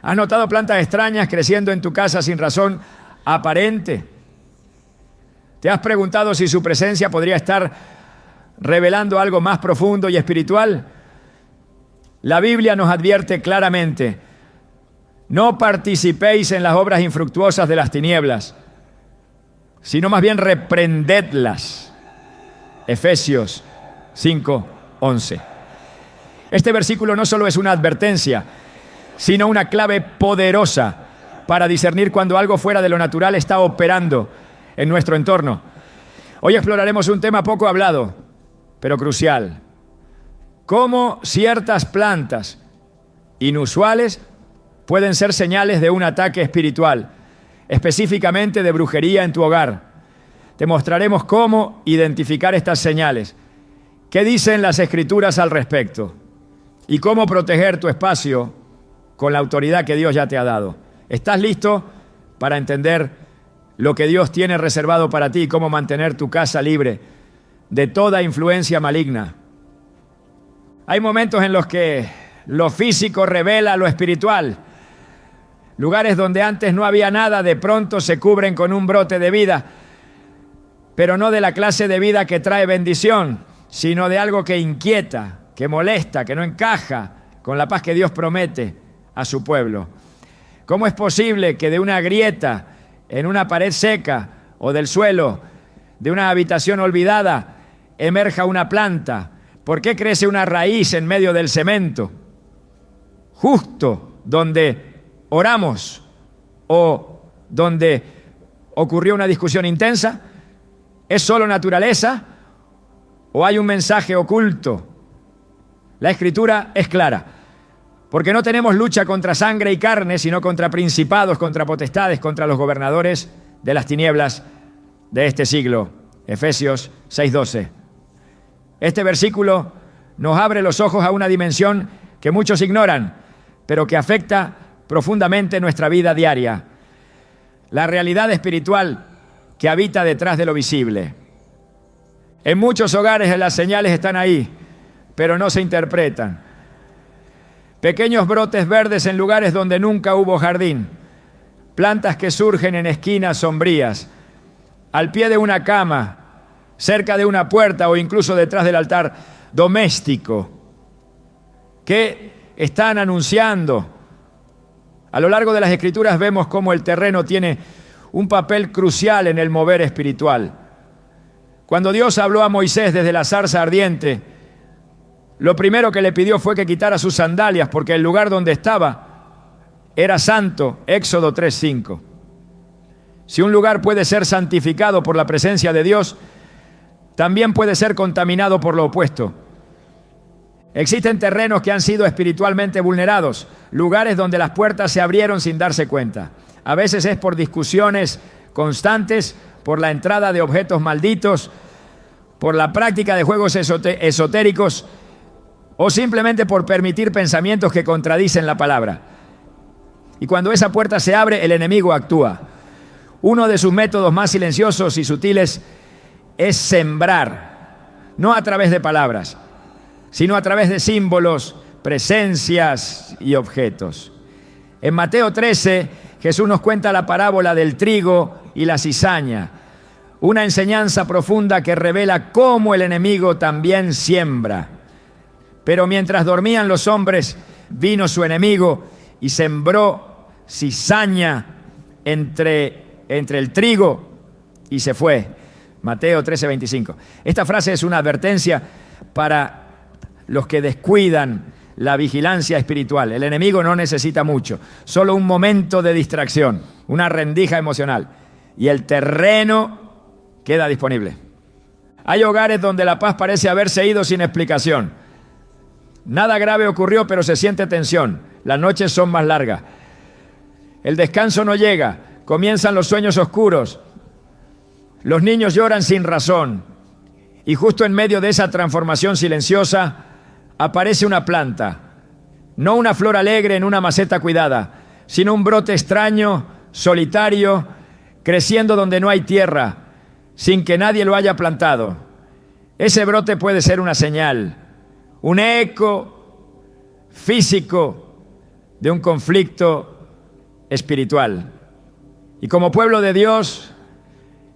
¿Has notado plantas extrañas creciendo en tu casa sin razón aparente? ¿Te has preguntado si su presencia podría estar revelando algo más profundo y espiritual? La Biblia nos advierte claramente: no participéis en las obras infructuosas de las tinieblas, sino más bien reprendedlas. Efesios 5:11. Este versículo no solo es una advertencia, sino una clave poderosa para discernir cuando algo fuera de lo natural está operando en nuestro entorno. Hoy exploraremos un tema poco hablado, pero crucial: cómo ciertas plantas inusuales pueden ser señales de un ataque espiritual, específicamente de brujería en tu hogar. Te mostraremos cómo identificar estas señales, qué dicen las Escrituras al respecto y cómo proteger tu espacio con la autoridad que Dios ya te ha dado. ¿Estás listo para entender lo que Dios tiene reservado para ti y cómo mantener tu casa libre de toda influencia maligna? Hay momentos en los que lo físico revela lo espiritual. Lugares donde antes no había nada, de pronto se cubren con un brote de vida, pero no de la clase de vida que trae bendición, sino de algo que inquieta, que molesta, que no encaja con la paz que Dios promete a su pueblo. ¿Cómo es posible que de una grieta en una pared seca o del suelo de una habitación olvidada emerja una planta? ¿Por qué crece una raíz en medio del cemento? Justo donde oramos o donde ocurrió una discusión intensa. ¿Es solo naturaleza o hay un mensaje oculto? La Escritura es clara, porque no tenemos lucha contra sangre y carne, sino contra principados, contra potestades, contra los gobernadores de las tinieblas de este siglo. Efesios 6:12. Este versículo nos abre los ojos a una dimensión que muchos ignoran, pero que afecta profundamente nuestra vida diaria: la realidad espiritual que habita detrás de lo visible. En muchos hogares las señales están ahí, pero no se interpretan. Pequeños brotes verdes en lugares donde nunca hubo jardín, plantas que surgen en esquinas sombrías, al pie de una cama, cerca de una puerta o incluso detrás del altar doméstico, que están anunciando. A lo largo de las Escrituras vemos cómo el terreno tiene un papel crucial en el mover espiritual. Cuando Dios habló a Moisés desde la zarza ardiente, lo primero que le pidió fue que quitara sus sandalias, porque el lugar donde estaba era santo. Éxodo 3:5. Si un lugar puede ser santificado por la presencia de Dios, también puede ser contaminado por lo opuesto. Existen terrenos que han sido espiritualmente vulnerados, lugares donde las puertas se abrieron sin darse cuenta. A veces es por discusiones constantes, por la entrada de objetos malditos, por la práctica de juegos esotéricos o simplemente por permitir pensamientos que contradicen la palabra. Y cuando esa puerta se abre, el enemigo actúa. Uno de sus métodos más silenciosos y sutiles es sembrar, no a través de palabras, sino a través de símbolos, presencias y objetos. En Mateo 13, Jesús nos cuenta la parábola del trigo y la cizaña, una enseñanza profunda que revela cómo el enemigo también siembra. Pero mientras dormían los hombres, vino su enemigo y sembró cizaña entre el trigo y se fue. Mateo 13:25. Esta frase es una advertencia para los que descuidan la vigilancia espiritual. El enemigo no necesita mucho, solo un momento de distracción, una rendija emocional, y el terreno queda disponible. Hay hogares donde la paz parece haberse ido sin explicación. Nada grave ocurrió, pero se siente tensión. Las noches son más largas. El descanso no llega. Comienzan los sueños oscuros. Los niños lloran sin razón. Y justo en medio de esa transformación silenciosa aparece una planta. No una flor alegre en una maceta cuidada, sino un brote extraño, solitario, creciendo donde no hay tierra, sin que nadie lo haya plantado. Ese brote puede ser una señal, un eco físico de un conflicto espiritual. Y como pueblo de Dios,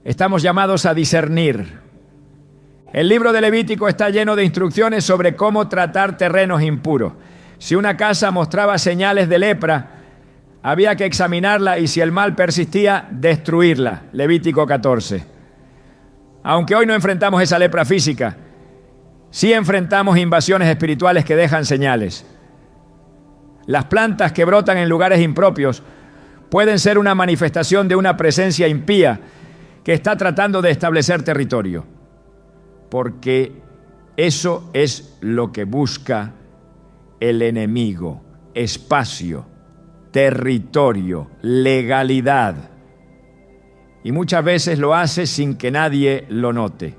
estamos llamados a discernir. El libro de Levítico está lleno de instrucciones sobre cómo tratar terrenos impuros. Si una casa mostraba señales de lepra, había que examinarla y si el mal persistía, destruirla. Levítico 14. Aunque hoy no enfrentamos esa lepra física, sí enfrentamos invasiones espirituales que dejan señales. Las plantas que brotan en lugares impropios pueden ser una manifestación de una presencia impía que está tratando de establecer territorio, porque eso es lo que busca el enemigo: espacio, territorio, legalidad. Y muchas veces lo hace sin que nadie lo note.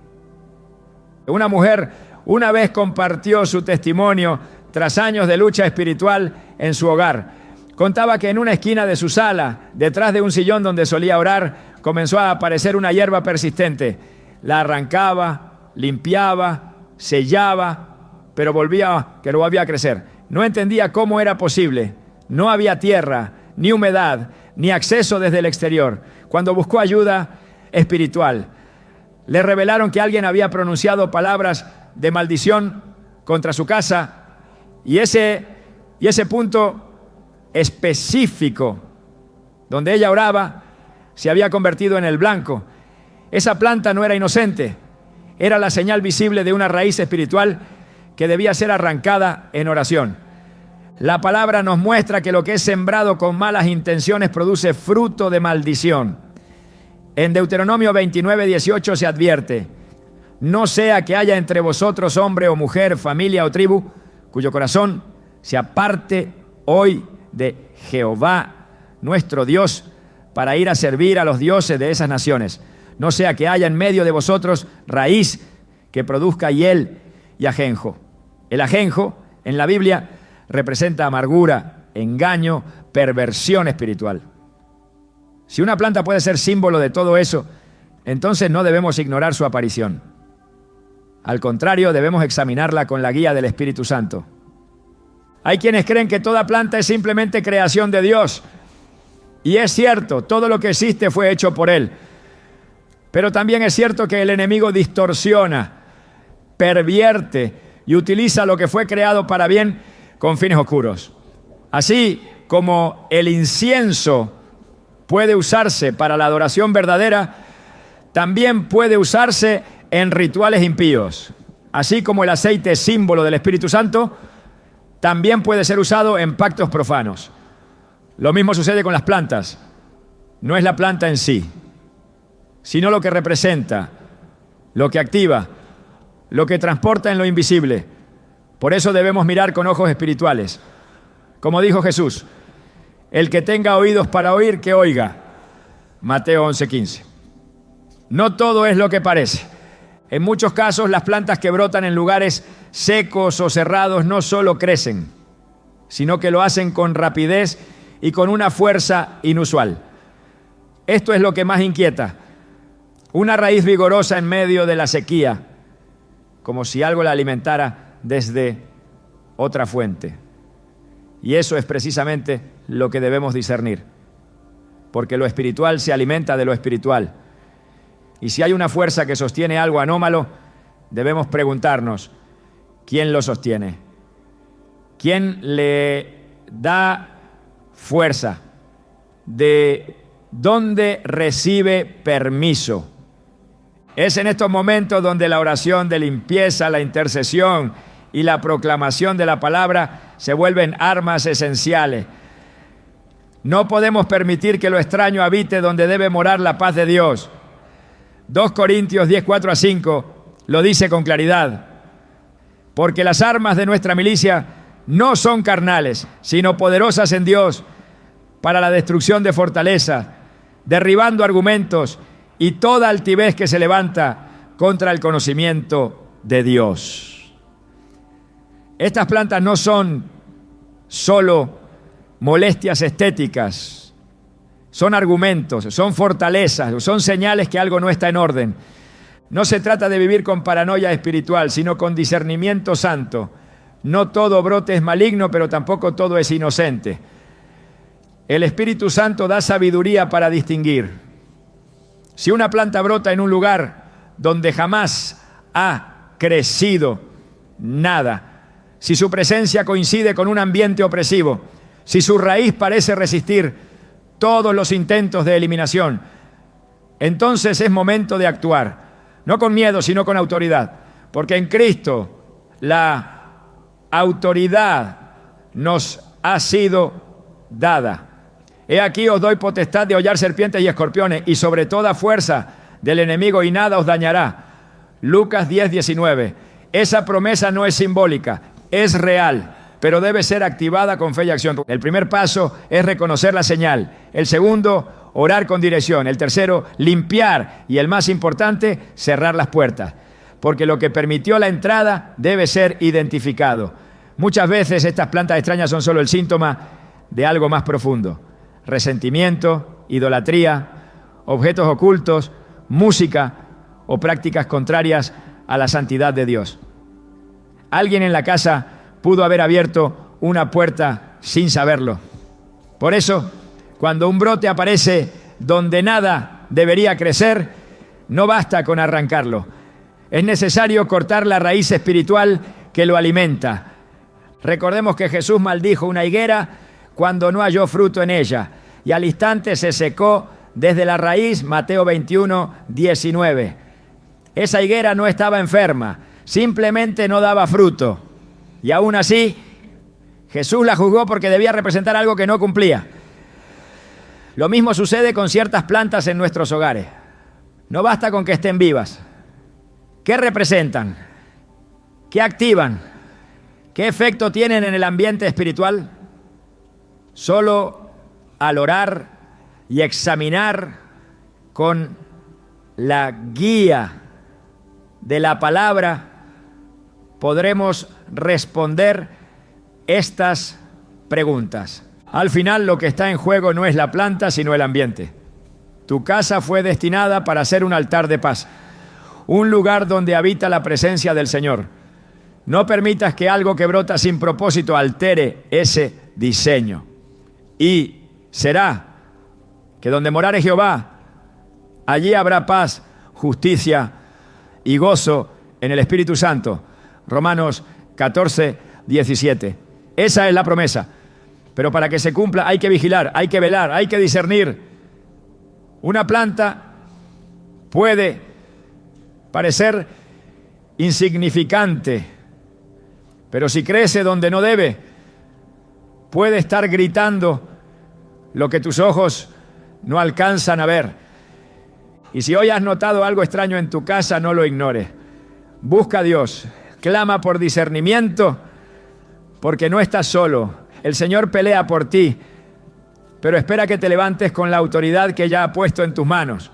Una mujer una vez compartió su testimonio tras años de lucha espiritual en su hogar. Contaba que en una esquina de su sala, detrás de un sillón donde solía orar, comenzó a aparecer una hierba persistente. La arrancaba, limpiaba, sellaba, pero volvía a crecer. No entendía cómo era posible. No había tierra, ni humedad, ni acceso desde el exterior. Cuando buscó ayuda espiritual, le revelaron que alguien había pronunciado palabras de maldición contra su casa, y ese punto específico donde ella oraba se había convertido en el blanco. Esa planta no era inocente, era la señal visible de una raíz espiritual que debía ser arrancada en oración. La palabra nos muestra que lo que es sembrado con malas intenciones produce fruto de maldición. En Deuteronomio 29:18 se advierte: no sea que haya entre vosotros hombre o mujer, familia o tribu, cuyo corazón se aparte hoy de Jehová nuestro Dios para ir a servir a los dioses de esas naciones. No sea que haya en medio de vosotros raíz que produzca hiel y ajenjo. El ajenjo en la Biblia representa amargura, engaño, perversión espiritual. Si una planta puede ser símbolo de todo eso, entonces no debemos ignorar su aparición. Al contrario, debemos examinarla con la guía del Espíritu Santo. Hay quienes creen que toda planta es simplemente creación de Dios. Y es cierto, todo lo que existe fue hecho por Él. Pero también es cierto que el enemigo distorsiona, pervierte y utiliza lo que fue creado para bien con fines oscuros. Así como el incienso puede usarse para la adoración verdadera, también puede usarse en rituales impíos. Así como el aceite es símbolo del Espíritu Santo, también puede ser usado en pactos profanos. Lo mismo sucede con las plantas. No es la planta en sí, sino lo que representa, lo que activa, lo que transporta en lo invisible. Por eso debemos mirar con ojos espirituales. Como dijo Jesús: el que tenga oídos para oír, que oiga. Mateo 11:15. No todo es lo que parece. En muchos casos, las plantas que brotan en lugares secos o cerrados no solo crecen, sino que lo hacen con rapidez y con una fuerza inusual. Esto es lo que más inquieta. Una raíz vigorosa en medio de la sequía, como si algo la alimentara desde otra fuente. Y eso es precisamente lo que debemos discernir, porque lo espiritual se alimenta de lo espiritual. Y si hay una fuerza que sostiene algo anómalo, debemos preguntarnos: ¿quién lo sostiene? ¿Quién le da fuerza? ¿De dónde recibe permiso? Es en estos momentos donde la oración de limpieza, la intercesión y la proclamación de la palabra se vuelven armas esenciales. No podemos permitir que lo extraño habite donde debe morar la paz de Dios. 2 Corintios 10:4-5 lo dice con claridad: porque las armas de nuestra milicia no son carnales, sino poderosas en Dios para la destrucción de fortalezas, derribando argumentos y toda altivez que se levanta contra el conocimiento de Dios. Estas plantas no son solo molestias estéticas, son argumentos, son fortalezas, son señales que algo no está en orden. No se trata de vivir con paranoia espiritual, sino con discernimiento santo. No todo brote es maligno, pero tampoco todo es inocente. El Espíritu Santo da sabiduría para distinguir. Si una planta brota en un lugar donde jamás ha crecido nada, si su presencia coincide con un ambiente opresivo, si su raíz parece resistir todos los intentos de eliminación, entonces es momento de actuar, no con miedo, sino con autoridad, porque en Cristo la autoridad nos ha sido dada. He aquí os doy potestad de hollar serpientes y escorpiones y sobre toda fuerza del enemigo y nada os dañará. Lucas 10:19. Esa promesa no es simbólica, es real, pero debe ser activada con fe y acción. El primer paso es reconocer la señal. El segundo, orar con dirección. El tercero, limpiar. Y el más importante, cerrar las puertas. Porque lo que permitió la entrada debe ser identificado. Muchas veces estas plantas extrañas son solo el síntoma de algo más profundo. Resentimiento, idolatría, objetos ocultos, música o prácticas contrarias a la santidad de Dios. Alguien en la casa pudo haber abierto una puerta sin saberlo. Por eso, cuando un brote aparece donde nada debería crecer, no basta con arrancarlo. Es necesario cortar la raíz espiritual que lo alimenta. Recordemos que Jesús maldijo una higuera cuando no halló fruto en ella, y al instante se secó desde la raíz. Mateo 21:19. Esa higuera no estaba enferma, simplemente no daba fruto. Y aún así, Jesús la juzgó porque debía representar algo que no cumplía. Lo mismo sucede con ciertas plantas en nuestros hogares. No basta con que estén vivas. ¿Qué representan? ¿Qué activan? ¿Qué efecto tienen en el ambiente espiritual? Solo al orar y examinar con la guía de la palabra podremos responder estas preguntas. Al final, lo que está en juego no es la planta, sino el ambiente. Tu casa fue destinada para ser un altar de paz, un lugar donde habita la presencia del Señor. No permitas que algo que brota sin propósito altere ese diseño. Y será que donde morare Jehová, allí habrá paz, justicia y gozo en el Espíritu Santo. Romanos 14:17. Esa es la promesa. Pero para que se cumpla hay que vigilar, hay que velar, hay que discernir. Una planta puede parecer insignificante, pero si crece donde no debe, puede estar gritando lo que tus ojos no alcanzan a ver. Y si hoy has notado algo extraño en tu casa, no lo ignores. Busca a Dios, clama por discernimiento, porque no estás solo. El Señor pelea por ti, pero espera que te levantes con la autoridad que ya ha puesto en tus manos.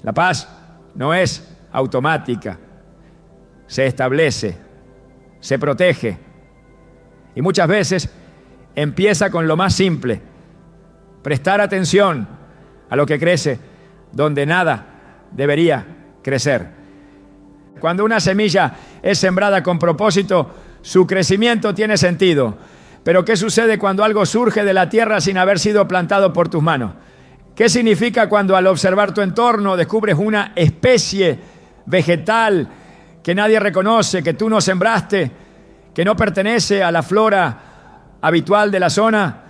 La paz no es automática, se establece, se protege, y muchas veces empieza con lo más simple: prestar atención a lo que crece donde nada debería crecer. Cuando una semilla es sembrada con propósito, su crecimiento tiene sentido. Pero ¿qué sucede cuando algo surge de la tierra sin haber sido plantado por tus manos? ¿Qué significa cuando al observar tu entorno descubres una especie vegetal que nadie reconoce, que tú no sembraste, que no pertenece a la flora habitual de la zona?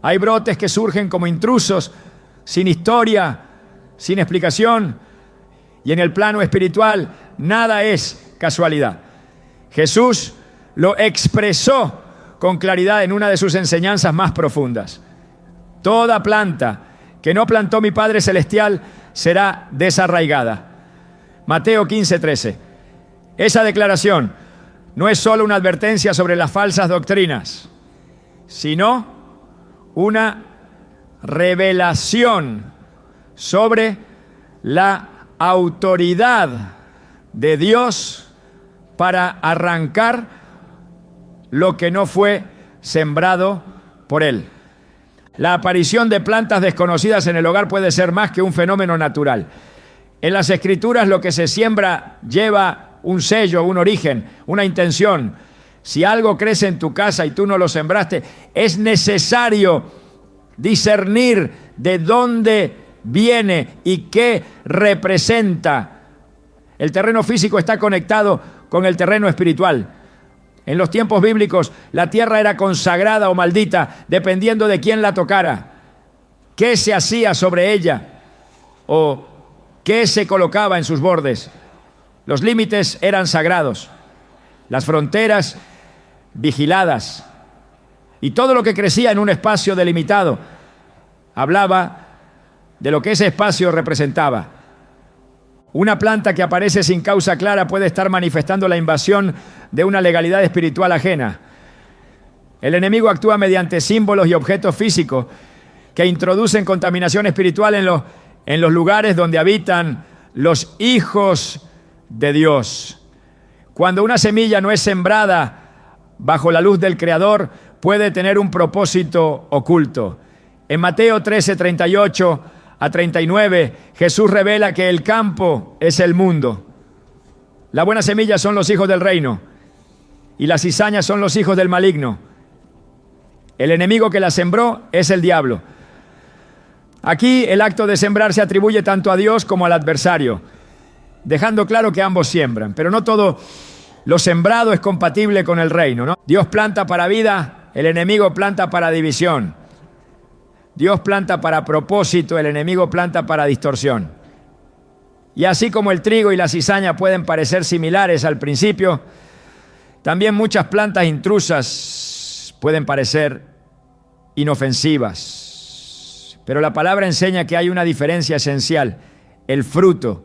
Hay brotes que surgen como intrusos, sin historia, sin explicación. Y en el plano espiritual, nada es casualidad. Jesús lo expresó con claridad en una de sus enseñanzas más profundas. Toda planta que no plantó mi Padre Celestial será desarraigada. Mateo 15:13. Esa declaración no es solo una advertencia sobre las falsas doctrinas, sino una revelación sobre la autoridad de Dios para arrancar lo que no fue sembrado por Él. La aparición de plantas desconocidas en el hogar puede ser más que un fenómeno natural. En las Escrituras, lo que se siembra lleva un sello, un origen, una intención. Si algo crece en tu casa y tú no lo sembraste, es necesario discernir de dónde viene y qué representa. El terreno físico está conectado con el terreno espiritual. En los tiempos bíblicos, la tierra era consagrada o maldita dependiendo de quién la tocara, qué se hacía sobre ella o qué se colocaba en sus bordes. Los límites eran sagrados, las fronteras vigiladas, y todo lo que crecía en un espacio delimitado hablaba de lo que ese espacio representaba. Una planta que aparece sin causa clara puede estar manifestando la invasión de una legalidad espiritual ajena. El enemigo actúa mediante símbolos y objetos físicos que introducen contaminación espiritual en los lugares donde habitan los hijos de Dios. Cuando una semilla no es sembrada bajo la luz del Creador, puede tener un propósito oculto. En Mateo 13, 38 a 39, Jesús revela que el campo es el mundo. La buena semilla son los hijos del reino y las cizañas son los hijos del maligno. El enemigo que la sembró es el diablo. Aquí el acto de sembrar se atribuye tanto a Dios como al adversario, dejando claro que ambos siembran, pero no todo lo sembrado es compatible con el reino, ¿no? Dios planta para vida, el enemigo planta para división. Dios planta para propósito, el enemigo planta para distorsión. Y así como el trigo y la cizaña pueden parecer similares al principio, también muchas plantas intrusas pueden parecer inofensivas. Pero la palabra enseña que hay una diferencia esencial: el fruto.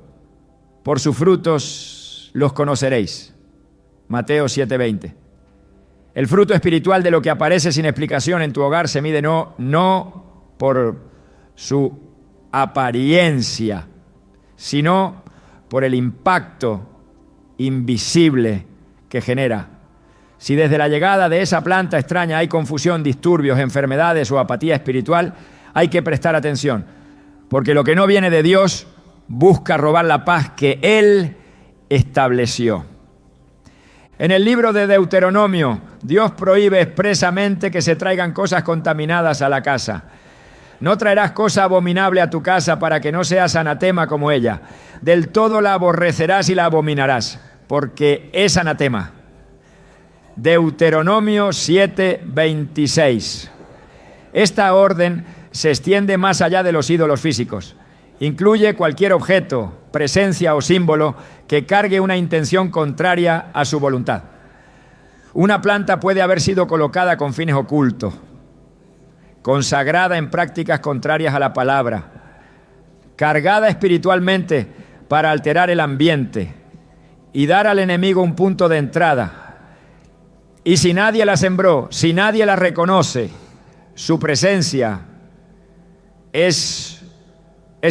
Por sus frutos los conoceréis. Mateo 7:20. El fruto espiritual de lo que aparece sin explicación en tu hogar se mide no por su apariencia, sino por el impacto invisible que genera. Si desde la llegada de esa planta extraña hay confusión, disturbios, enfermedades o apatía espiritual, hay que prestar atención, porque lo que no viene de Dios busca robar la paz que Él estableció. En el libro de Deuteronomio, Dios prohíbe expresamente que se traigan cosas contaminadas a la casa. No traerás cosa abominable a tu casa para que no seas anatema como ella. Del todo la aborrecerás y la abominarás, porque es anatema. Deuteronomio 7:26. Esta orden se extiende más allá de los ídolos físicos. Incluye cualquier objeto, presencia o símbolo que cargue una intención contraria a su voluntad. Una planta puede haber sido colocada con fines ocultos, consagrada en prácticas contrarias a la palabra, cargada espiritualmente para alterar el ambiente y dar al enemigo un punto de entrada. Y si nadie la sembró, si nadie la reconoce, su presencia es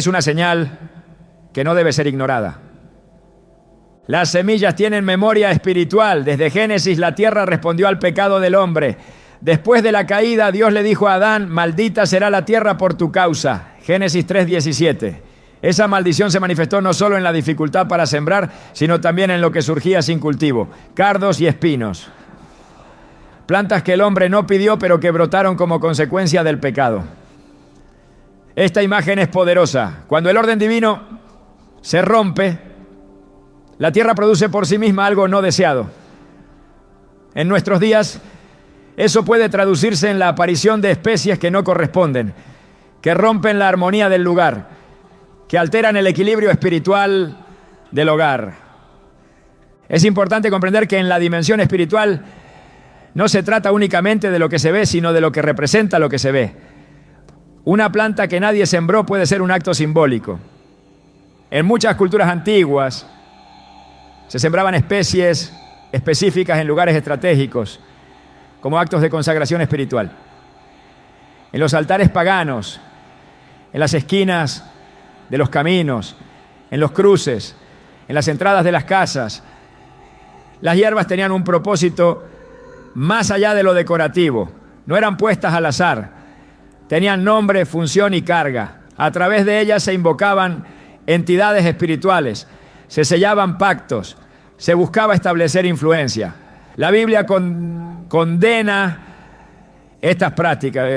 una señal que no debe ser ignorada. Las semillas tienen memoria espiritual. Desde Génesis, la tierra respondió al pecado del hombre. Después de la caída, Dios le dijo a Adán: maldita será la tierra por tu causa. Génesis 3:17. Esa maldición se manifestó no solo en la dificultad para sembrar, sino también en lo que surgía sin cultivo: cardos y espinos. Plantas que el hombre no pidió, pero que brotaron como consecuencia del pecado. Esta imagen es poderosa. Cuando el orden divino se rompe, la tierra produce por sí misma algo no deseado. En nuestros días, eso puede traducirse en la aparición de especies que no corresponden, que rompen la armonía del lugar, que alteran el equilibrio espiritual del hogar. Es importante comprender que en la dimensión espiritual no se trata únicamente de lo que se ve, sino de lo que representa lo que se ve. Una planta que nadie sembró puede ser un acto simbólico. En muchas culturas antiguas se sembraban especies específicas en lugares estratégicos, como actos de consagración espiritual. En los altares paganos, en las esquinas de los caminos, en los cruces, en las entradas de las casas, las hierbas tenían un propósito más allá de lo decorativo. No eran puestas al azar. Tenían nombre, función y carga. A través de ellas se invocaban entidades espirituales, se sellaban pactos, se buscaba establecer influencia. La Biblia condena estas prácticas.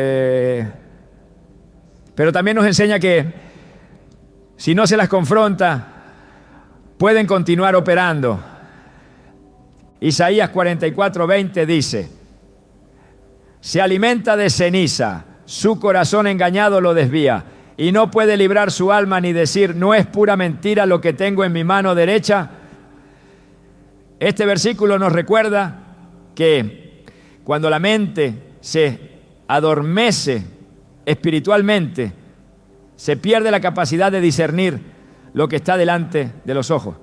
Pero también nos enseña que si no se las confronta, pueden continuar operando. Isaías 44:20 dice: se alimenta de ceniza, su corazón engañado lo desvía, y no puede librar su alma ni decir, ¿no es pura mentira lo que tengo en mi mano derecha? Este versículo nos recuerda que cuando la mente se adormece espiritualmente, se pierde la capacidad de discernir lo que está delante de los ojos.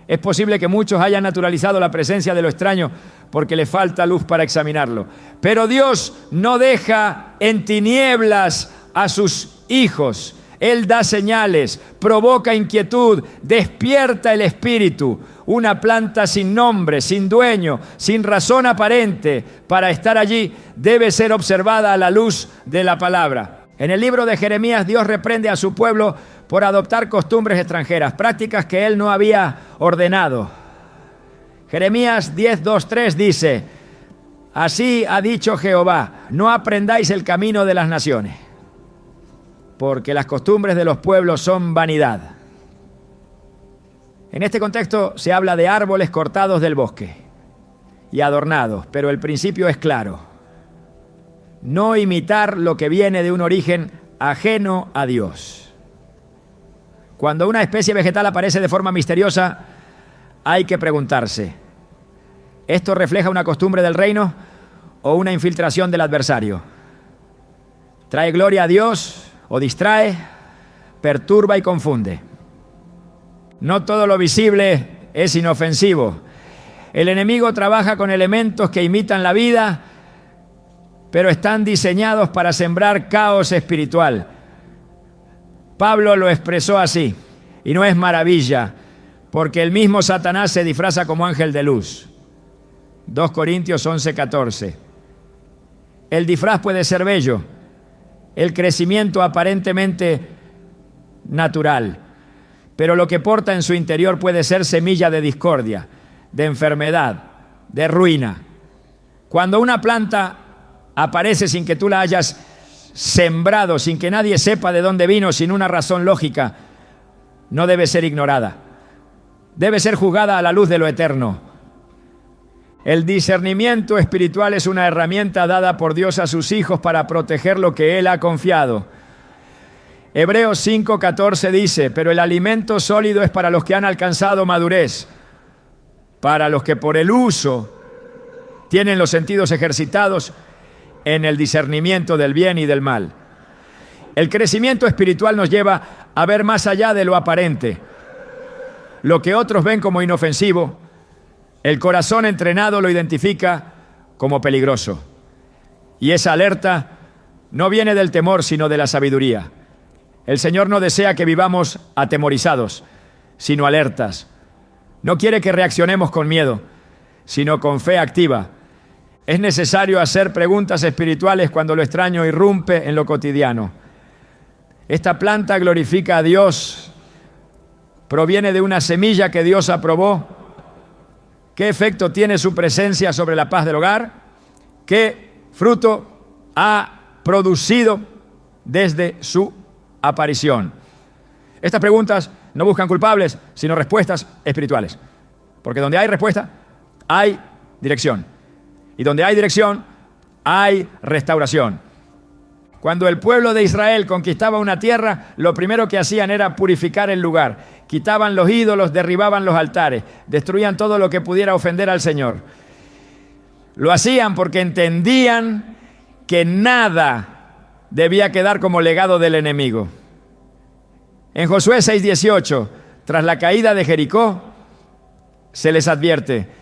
Es posible que muchos hayan naturalizado la presencia de lo extraño porque le falta luz para examinarlo. Pero Dios no deja en tinieblas a sus hijos. Él da señales, provoca inquietud, despierta el espíritu. Una planta sin nombre, sin dueño, sin razón aparente para estar allí, debe ser observada a la luz de la palabra. En el libro de Jeremías, Dios reprende a su pueblo por adoptar costumbres extranjeras, prácticas que Él no había ordenado. Jeremías 10:2-3 dice: así ha dicho Jehová, no aprendáis el camino de las naciones, porque las costumbres de los pueblos son vanidad. En este contexto se habla de árboles cortados del bosque y adornados, pero el principio es claro: no imitar lo que viene de un origen ajeno a Dios. Cuando una especie vegetal aparece de forma misteriosa, hay que preguntarse: ¿esto refleja una costumbre del reino o una infiltración del adversario? ¿Trae gloria a Dios o distrae, perturba y confunde? No todo lo visible es inofensivo. El enemigo trabaja con elementos que imitan la vida, pero están diseñados para sembrar caos espiritual. Pablo lo expresó así, y no es maravilla, porque el mismo Satanás se disfraza como ángel de luz. 2 Corintios 11:14. El disfraz puede ser bello, el crecimiento aparentemente natural, pero lo que porta en su interior puede ser semilla de discordia, de enfermedad, de ruina. Cuando una planta aparece sin que tú la hayas sembrado, sin que nadie sepa de dónde vino, sin una razón lógica, no debe ser ignorada. Debe ser juzgada a la luz de lo eterno. El discernimiento espiritual es una herramienta dada por Dios a sus hijos para proteger lo que Él ha confiado. Hebreos 5:14 dice: pero el alimento sólido es para los que han alcanzado madurez, para los que por el uso tienen los sentidos ejercitados en el discernimiento del bien y del mal. El crecimiento espiritual nos lleva a ver más allá de lo aparente. Lo que otros ven como inofensivo, el corazón entrenado lo identifica como peligroso. Y esa alerta no viene del temor, sino de la sabiduría. El Señor no desea que vivamos atemorizados, sino alertas. No quiere que reaccionemos con miedo, sino con fe activa. Es necesario hacer preguntas espirituales cuando lo extraño irrumpe en lo cotidiano. Esta planta glorifica a Dios, proviene de una semilla que Dios aprobó. ¿Qué efecto tiene su presencia sobre la paz del hogar? ¿Qué fruto ha producido desde su aparición? Estas preguntas no buscan culpables, sino respuestas espirituales. Porque donde hay respuesta, hay dirección. Y donde hay dirección, hay restauración. Cuando el pueblo de Israel conquistaba una tierra, lo primero que hacían era purificar el lugar. Quitaban los ídolos, derribaban los altares, destruían todo lo que pudiera ofender al Señor. Lo hacían porque entendían que nada debía quedar como legado del enemigo. En Josué 6:18, tras la caída de Jericó, se les advierte: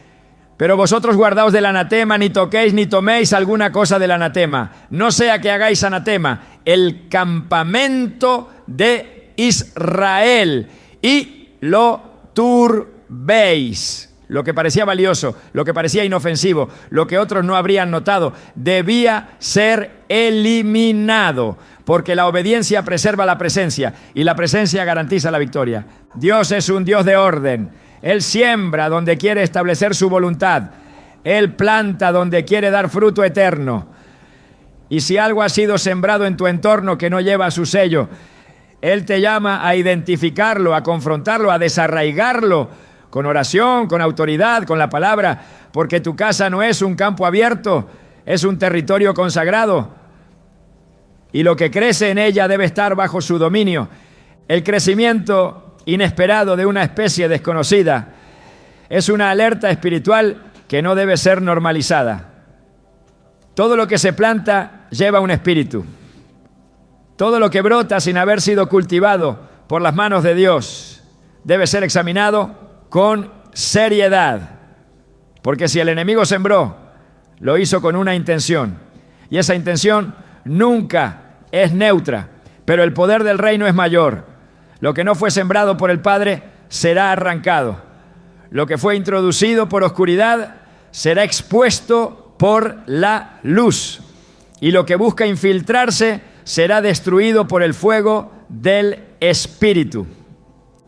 pero vosotros guardaos del anatema, ni toquéis ni toméis alguna cosa del anatema, no sea que hagáis anatema el campamento de Israel y lo turbéis. Lo que parecía valioso, lo que parecía inofensivo, lo que otros no habrían notado, debía ser eliminado, porque la obediencia preserva la presencia y la presencia garantiza la victoria. Dios es un Dios de orden. Él siembra donde quiere establecer su voluntad. Él planta donde quiere dar fruto eterno. Y si algo ha sido sembrado en tu entorno que no lleva su sello, Él te llama a identificarlo, a confrontarlo, a desarraigarlo con oración, con autoridad, con la palabra, porque tu casa no es un campo abierto, es un territorio consagrado. Y lo que crece en ella debe estar bajo su dominio. El crecimiento inesperado de una especie desconocida es una alerta espiritual que no debe ser normalizada. Todo lo que se planta lleva un espíritu. Todo lo que brota sin haber sido cultivado por las manos de Dios debe ser examinado con seriedad. Porque si el enemigo sembró, lo hizo con una intención. Y esa intención nunca es neutra, pero el poder del reino es mayor. Lo que no fue sembrado por el Padre será arrancado. Lo que fue introducido por oscuridad será expuesto por la luz. Y lo que busca infiltrarse será destruido por el fuego del Espíritu.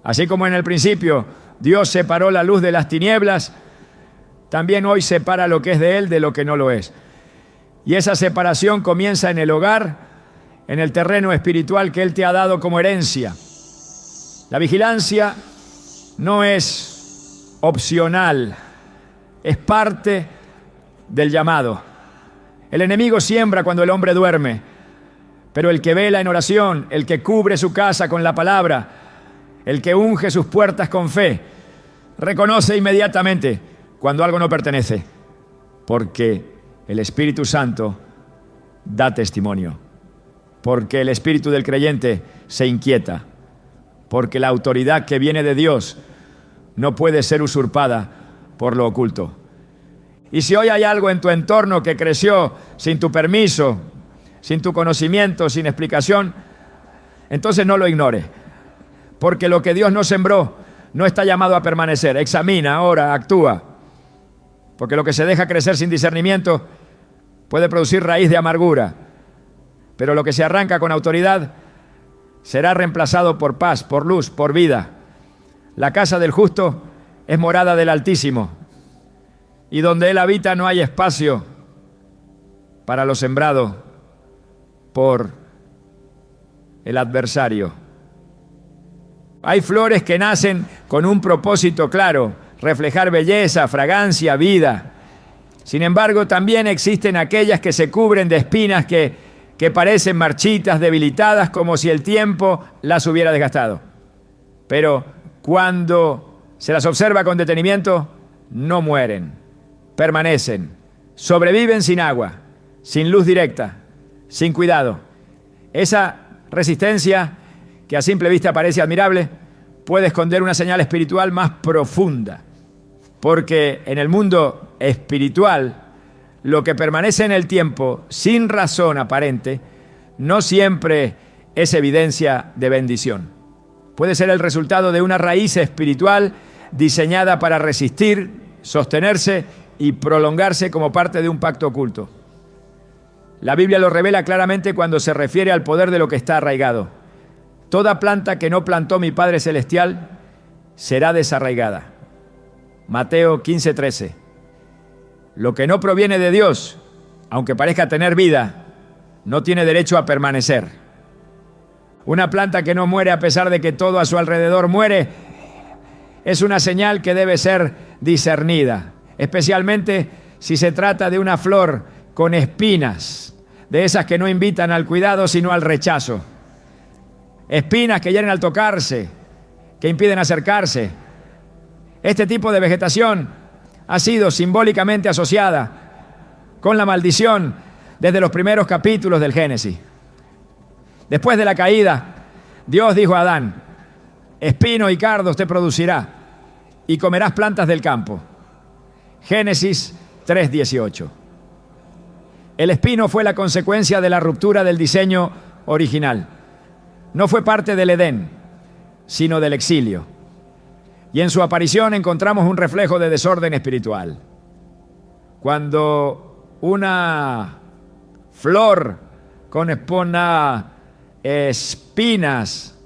Así como en el principio Dios separó la luz de las tinieblas, también hoy separa lo que es de Él de lo que no lo es. Y esa separación comienza en el hogar, en el terreno espiritual que Él te ha dado como herencia. La vigilancia no es opcional, es parte del llamado. El enemigo siembra cuando el hombre duerme, pero el que vela en oración, el que cubre su casa con la palabra, el que unge sus puertas con fe, reconoce inmediatamente cuando algo no pertenece, porque el Espíritu Santo da testimonio, porque el espíritu del creyente se inquieta, porque la autoridad que viene de Dios no puede ser usurpada por lo oculto. Y si hoy hay algo en tu entorno que creció sin tu permiso, sin tu conocimiento, sin explicación, entonces no lo ignore, porque lo que Dios no sembró no está llamado a permanecer. Examina, ora, actúa, porque lo que se deja crecer sin discernimiento puede producir raíz de amargura, pero lo que se arranca con autoridad será reemplazado por paz, por luz, por vida. La casa del justo es morada del Altísimo, y donde Él habita no hay espacio para lo sembrado por el adversario. Hay flores que nacen con un propósito claro, reflejar belleza, fragancia, vida. Sin embargo, también existen aquellas que se cubren de espinas que parecen marchitas, debilitadas, como si el tiempo las hubiera desgastado. Pero cuando se las observa con detenimiento, no mueren, permanecen, sobreviven sin agua, sin luz directa, sin cuidado. Esa resistencia, que a simple vista parece admirable, puede esconder una señal espiritual más profunda, porque en el mundo espiritual, lo que permanece en el tiempo sin razón aparente no siempre es evidencia de bendición. Puede ser el resultado de una raíz espiritual diseñada para resistir, sostenerse y prolongarse como parte de un pacto oculto. La Biblia lo revela claramente cuando se refiere al poder de lo que está arraigado. Toda planta que no plantó mi Padre Celestial será desarraigada. Mateo 15:13. Lo que no proviene de Dios, aunque parezca tener vida, no tiene derecho a permanecer. Una planta que no muere a pesar de que todo a su alrededor muere, es una señal que debe ser discernida, especialmente si se trata de una flor con espinas, de esas que no invitan al cuidado sino al rechazo. Espinas que hieren al tocarse, que impiden acercarse. Este tipo de vegetación ha sido simbólicamente asociada con la maldición desde los primeros capítulos del Génesis. Después de la caída, Dios dijo a Adán: espino y cardos te producirá, y comerás plantas del campo. Génesis 3:18. El espino fue la consecuencia de la ruptura del diseño original. No fue parte del Edén, sino del exilio. Y en su aparición encontramos un reflejo de desorden espiritual. Cuando una flor con espinas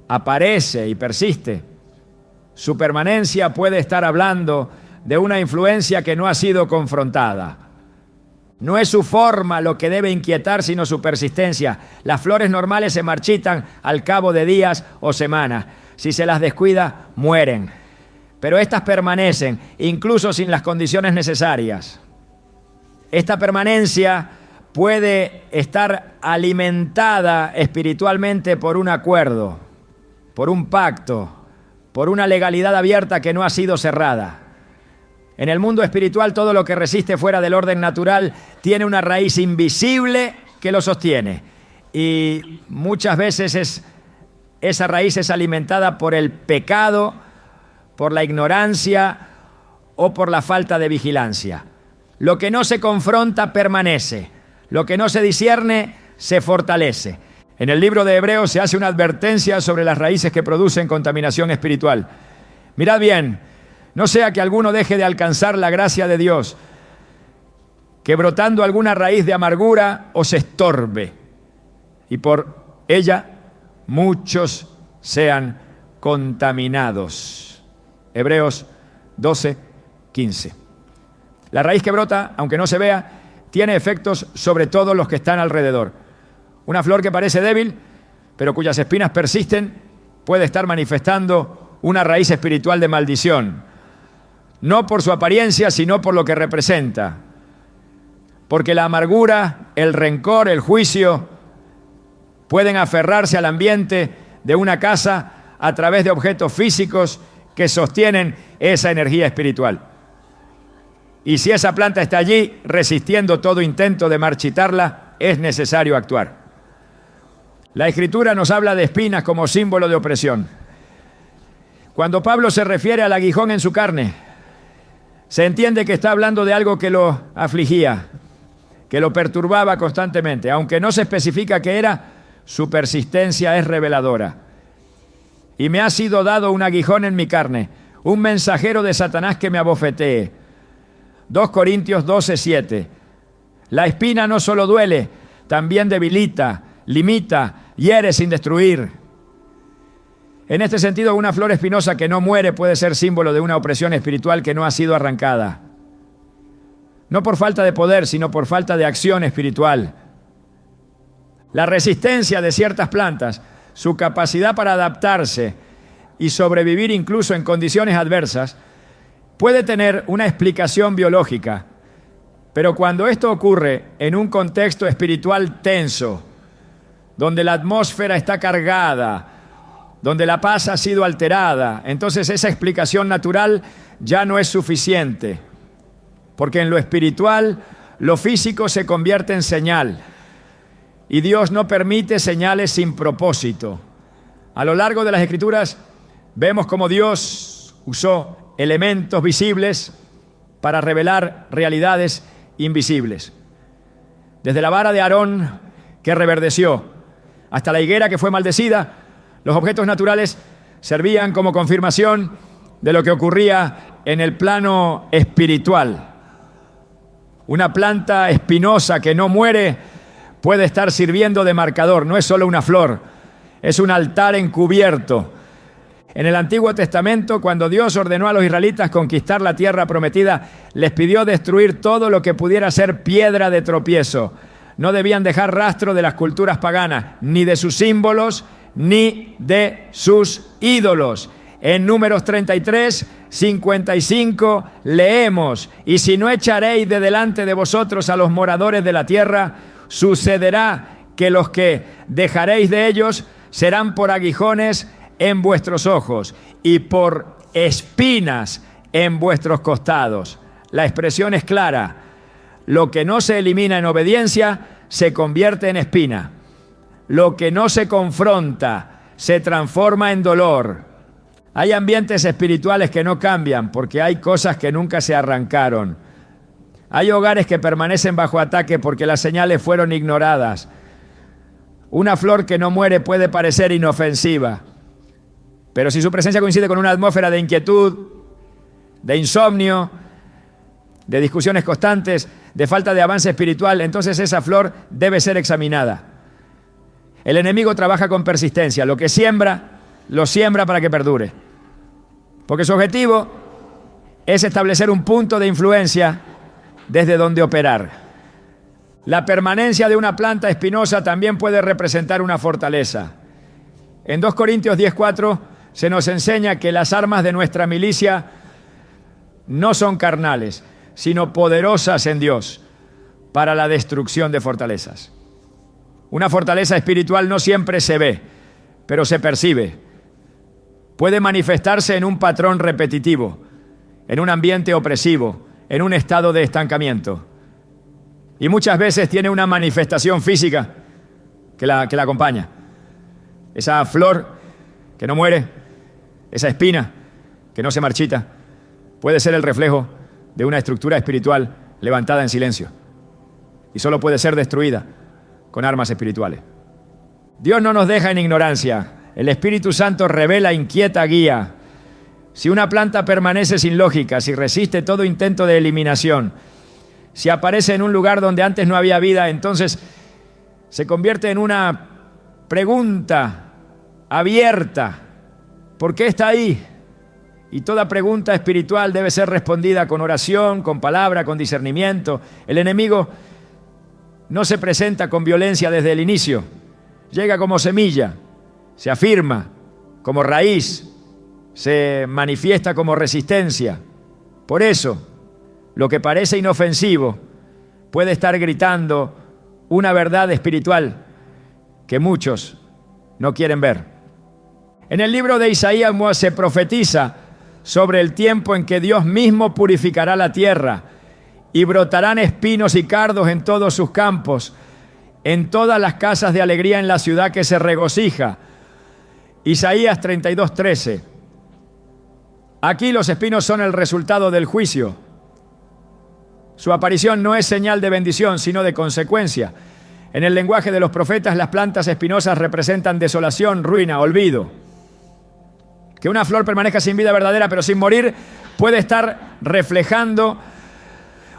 aparece y persiste, su permanencia puede estar hablando de una influencia que no ha sido confrontada. No es su forma lo que debe inquietar, sino su persistencia. Las flores normales se marchitan al cabo de días o semanas. Si se las descuida, mueren. Pero estas permanecen, incluso sin las condiciones necesarias. Esta permanencia puede estar alimentada espiritualmente por un acuerdo, por un pacto, por una legalidad abierta que no ha sido cerrada. En el mundo espiritual, todo lo que resiste fuera del orden natural tiene una raíz invisible que lo sostiene. Y muchas veces esa raíz es alimentada por el pecado, por la ignorancia o por la falta de vigilancia. Lo que no se confronta permanece. Lo que no se discierne se fortalece. En el libro de Hebreos se hace una advertencia sobre las raíces que producen contaminación espiritual. Mirad bien, no sea que alguno deje de alcanzar la gracia de Dios, que brotando alguna raíz de amargura os estorbe, y por ella muchos sean contaminados. Hebreos 12:15. La raíz que brota, aunque no se vea, tiene efectos sobre todos los que están alrededor. Una flor que parece débil, pero cuyas espinas persisten, puede estar manifestando una raíz espiritual de maldición. No por su apariencia, sino por lo que representa. Porque la amargura, el rencor, el juicio pueden aferrarse al ambiente de una casa a través de objetos físicos que sostienen esa energía espiritual. Y si esa planta está allí resistiendo todo intento de marchitarla, es necesario actuar. La Escritura nos habla de espinas como símbolo de opresión. Cuando Pablo se refiere al aguijón en su carne, se entiende que está hablando de algo que lo afligía, que lo perturbaba constantemente. Aunque no se especifica qué era, su persistencia es reveladora. Y me ha sido dado un aguijón en mi carne, un mensajero de Satanás que me abofetee. 2 Corintios 12:7. La espina no solo duele, también debilita, limita, hiere sin destruir. En este sentido, una flor espinosa que no muere puede ser símbolo de una opresión espiritual que no ha sido arrancada. No por falta de poder, sino por falta de acción espiritual. La resistencia de ciertas plantas, su capacidad para adaptarse y sobrevivir incluso en condiciones adversas, puede tener una explicación biológica. Pero cuando esto ocurre en un contexto espiritual tenso, donde la atmósfera está cargada, donde la paz ha sido alterada, entonces esa explicación natural ya no es suficiente, porque en lo espiritual lo físico se convierte en señal y Dios no permite señales sin propósito. A lo largo de las Escrituras vemos cómo Dios usó elementos visibles para revelar realidades invisibles. Desde la vara de Aarón que reverdeció hasta la higuera que fue maldecida, los objetos naturales servían como confirmación de lo que ocurría en el plano espiritual. Una planta espinosa que no muere puede estar sirviendo de marcador, no es solo una flor, es un altar encubierto. En el Antiguo Testamento, cuando Dios ordenó a los israelitas conquistar la tierra prometida, les pidió destruir todo lo que pudiera ser piedra de tropiezo. No debían dejar rastro de las culturas paganas, ni de sus símbolos, ni de sus ídolos. En Números 33:55 leemos: y si no echaréis de delante de vosotros a los moradores de la tierra, sucederá que los que dejaréis de ellos serán por aguijones en vuestros ojos y por espinas en vuestros costados. La expresión es clara: lo que no se elimina en obediencia se convierte en espina. Lo que no se confronta se transforma en dolor. Hay ambientes espirituales que no cambian porque hay cosas que nunca se arrancaron. Hay hogares que permanecen bajo ataque porque las señales fueron ignoradas. Una flor que no muere puede parecer inofensiva, pero si su presencia coincide con una atmósfera de inquietud, de insomnio, de discusiones constantes, de falta de avance espiritual, entonces esa flor debe ser examinada. El enemigo trabaja con persistencia. Lo que siembra, lo siembra para que perdure. Porque su objetivo es establecer un punto de influencia desde donde operar. La permanencia de una planta espinosa también puede representar una fortaleza. En 2 Corintios 10:4 se nos enseña que las armas de nuestra milicia no son carnales, sino poderosas en Dios para la destrucción de fortalezas. Una fortaleza espiritual no siempre se ve, pero se percibe. Puede manifestarse en un patrón repetitivo, en un ambiente opresivo, en un estado de estancamiento. Y muchas veces tiene una manifestación física que la acompaña. Esa flor que no muere, esa espina que no se marchita, puede ser el reflejo de una estructura espiritual levantada en silencio. Y solo puede ser destruida con armas espirituales. Dios no nos deja en ignorancia. El Espíritu Santo revela, inquieta, guía. Si una planta permanece sin lógica, si resiste todo intento de eliminación, si aparece en un lugar donde antes no había vida, entonces se convierte en una pregunta abierta. ¿Por qué está ahí? Y toda pregunta espiritual debe ser respondida con oración, con palabra, con discernimiento. El enemigo no se presenta con violencia desde el inicio. Llega como semilla, se afirma como raíz, se manifiesta como resistencia. Por eso, lo que parece inofensivo puede estar gritando una verdad espiritual que muchos no quieren ver. En el libro de Isaías se profetiza sobre el tiempo en que Dios mismo purificará la tierra y brotarán espinos y cardos en todos sus campos, en todas las casas de alegría en la ciudad que se regocija. Isaías 32:13. Aquí los espinos son el resultado del juicio. Su aparición no es señal de bendición, sino de consecuencia. En el lenguaje de los profetas, las plantas espinosas representan desolación, ruina, olvido. Que una flor permanezca sin vida verdadera, pero sin morir, puede estar reflejando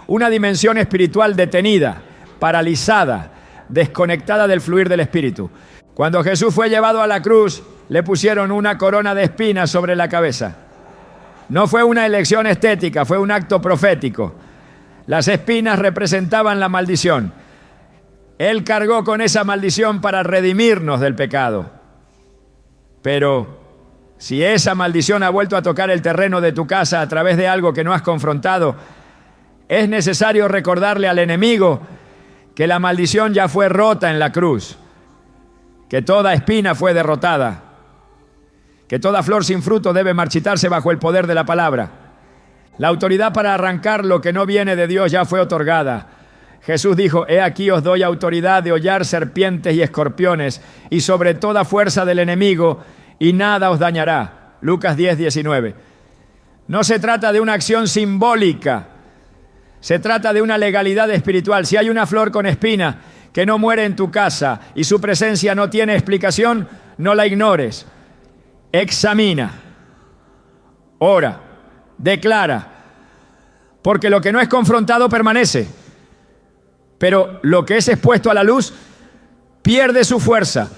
una dimensión espiritual detenida, paralizada, desconectada del fluir del Espíritu. Cuando Jesús fue llevado a la cruz, le pusieron una corona de espinas sobre la cabeza. No fue una elección estética, fue un acto profético. Las espinas representaban la maldición. Él cargó con esa maldición para redimirnos del pecado. Pero si esa maldición ha vuelto a tocar el terreno de tu casa a través de algo que no has confrontado, es necesario recordarle al enemigo que la maldición ya fue rota en la cruz, que toda espina fue derrotada, que toda flor sin fruto debe marchitarse bajo el poder de la palabra. La autoridad para arrancar lo que no viene de Dios ya fue otorgada. Jesús dijo: he aquí os doy autoridad de hollar serpientes y escorpiones y sobre toda fuerza del enemigo, y nada os dañará. Lucas 10:19. No se trata de una acción simbólica, se trata de una legalidad espiritual. Si hay una flor con espina que no muere en tu casa y su presencia no tiene explicación, no la ignores. Examina, ora, declara, porque lo que no es confrontado permanece, pero lo que es expuesto a la luz pierde su fuerza.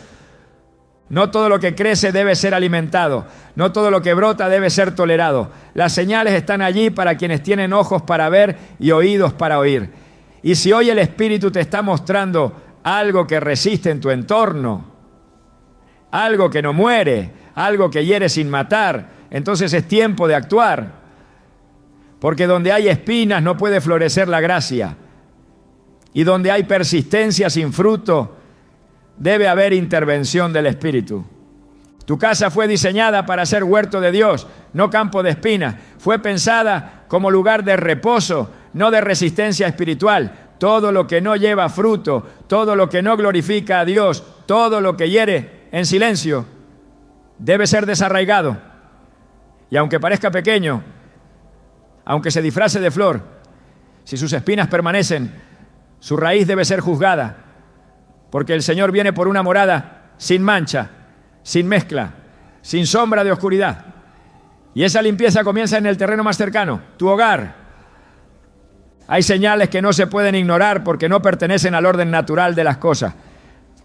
No todo lo que crece debe ser alimentado, no todo lo que brota debe ser tolerado. Las señales están allí para quienes tienen ojos para ver y oídos para oír. Y si hoy el Espíritu te está mostrando algo que resiste en tu entorno, algo que no muere, algo que hiere sin matar, entonces es tiempo de actuar. Porque donde hay espinas no puede florecer la gracia. Y donde hay persistencia sin fruto, debe haber intervención del Espíritu. Tu casa fue diseñada para ser huerto de Dios, no campo de espinas. Fue pensada como lugar de reposo, no de resistencia espiritual. Todo lo que no lleva fruto, todo lo que no glorifica a Dios, todo lo que hiere en silencio, debe ser desarraigado. Y aunque parezca pequeño, aunque se disfrace de flor, si sus espinas permanecen, su raíz debe ser juzgada, porque el Señor viene por una morada sin mancha, sin mezcla, sin sombra de oscuridad. Y esa limpieza comienza en el terreno más cercano, tu hogar. Hay señales que no se pueden ignorar porque no pertenecen al orden natural de las cosas.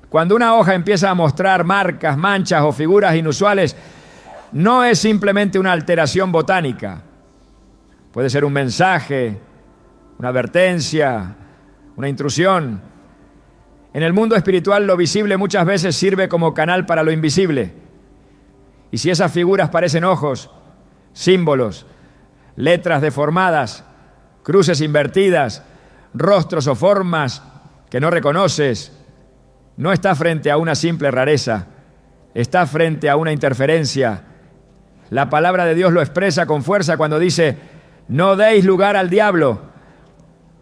Cuando una hoja empieza a mostrar marcas, manchas o figuras inusuales, no es simplemente una alteración botánica. Puede ser un mensaje, una advertencia, una intrusión. En el mundo espiritual lo visible muchas veces sirve como canal para lo invisible. Y si esas figuras parecen ojos, símbolos, letras deformadas, cruces invertidas, rostros o formas que no reconoces, no está frente a una simple rareza, está frente a una interferencia. La palabra de Dios lo expresa con fuerza cuando dice: no deis lugar al diablo.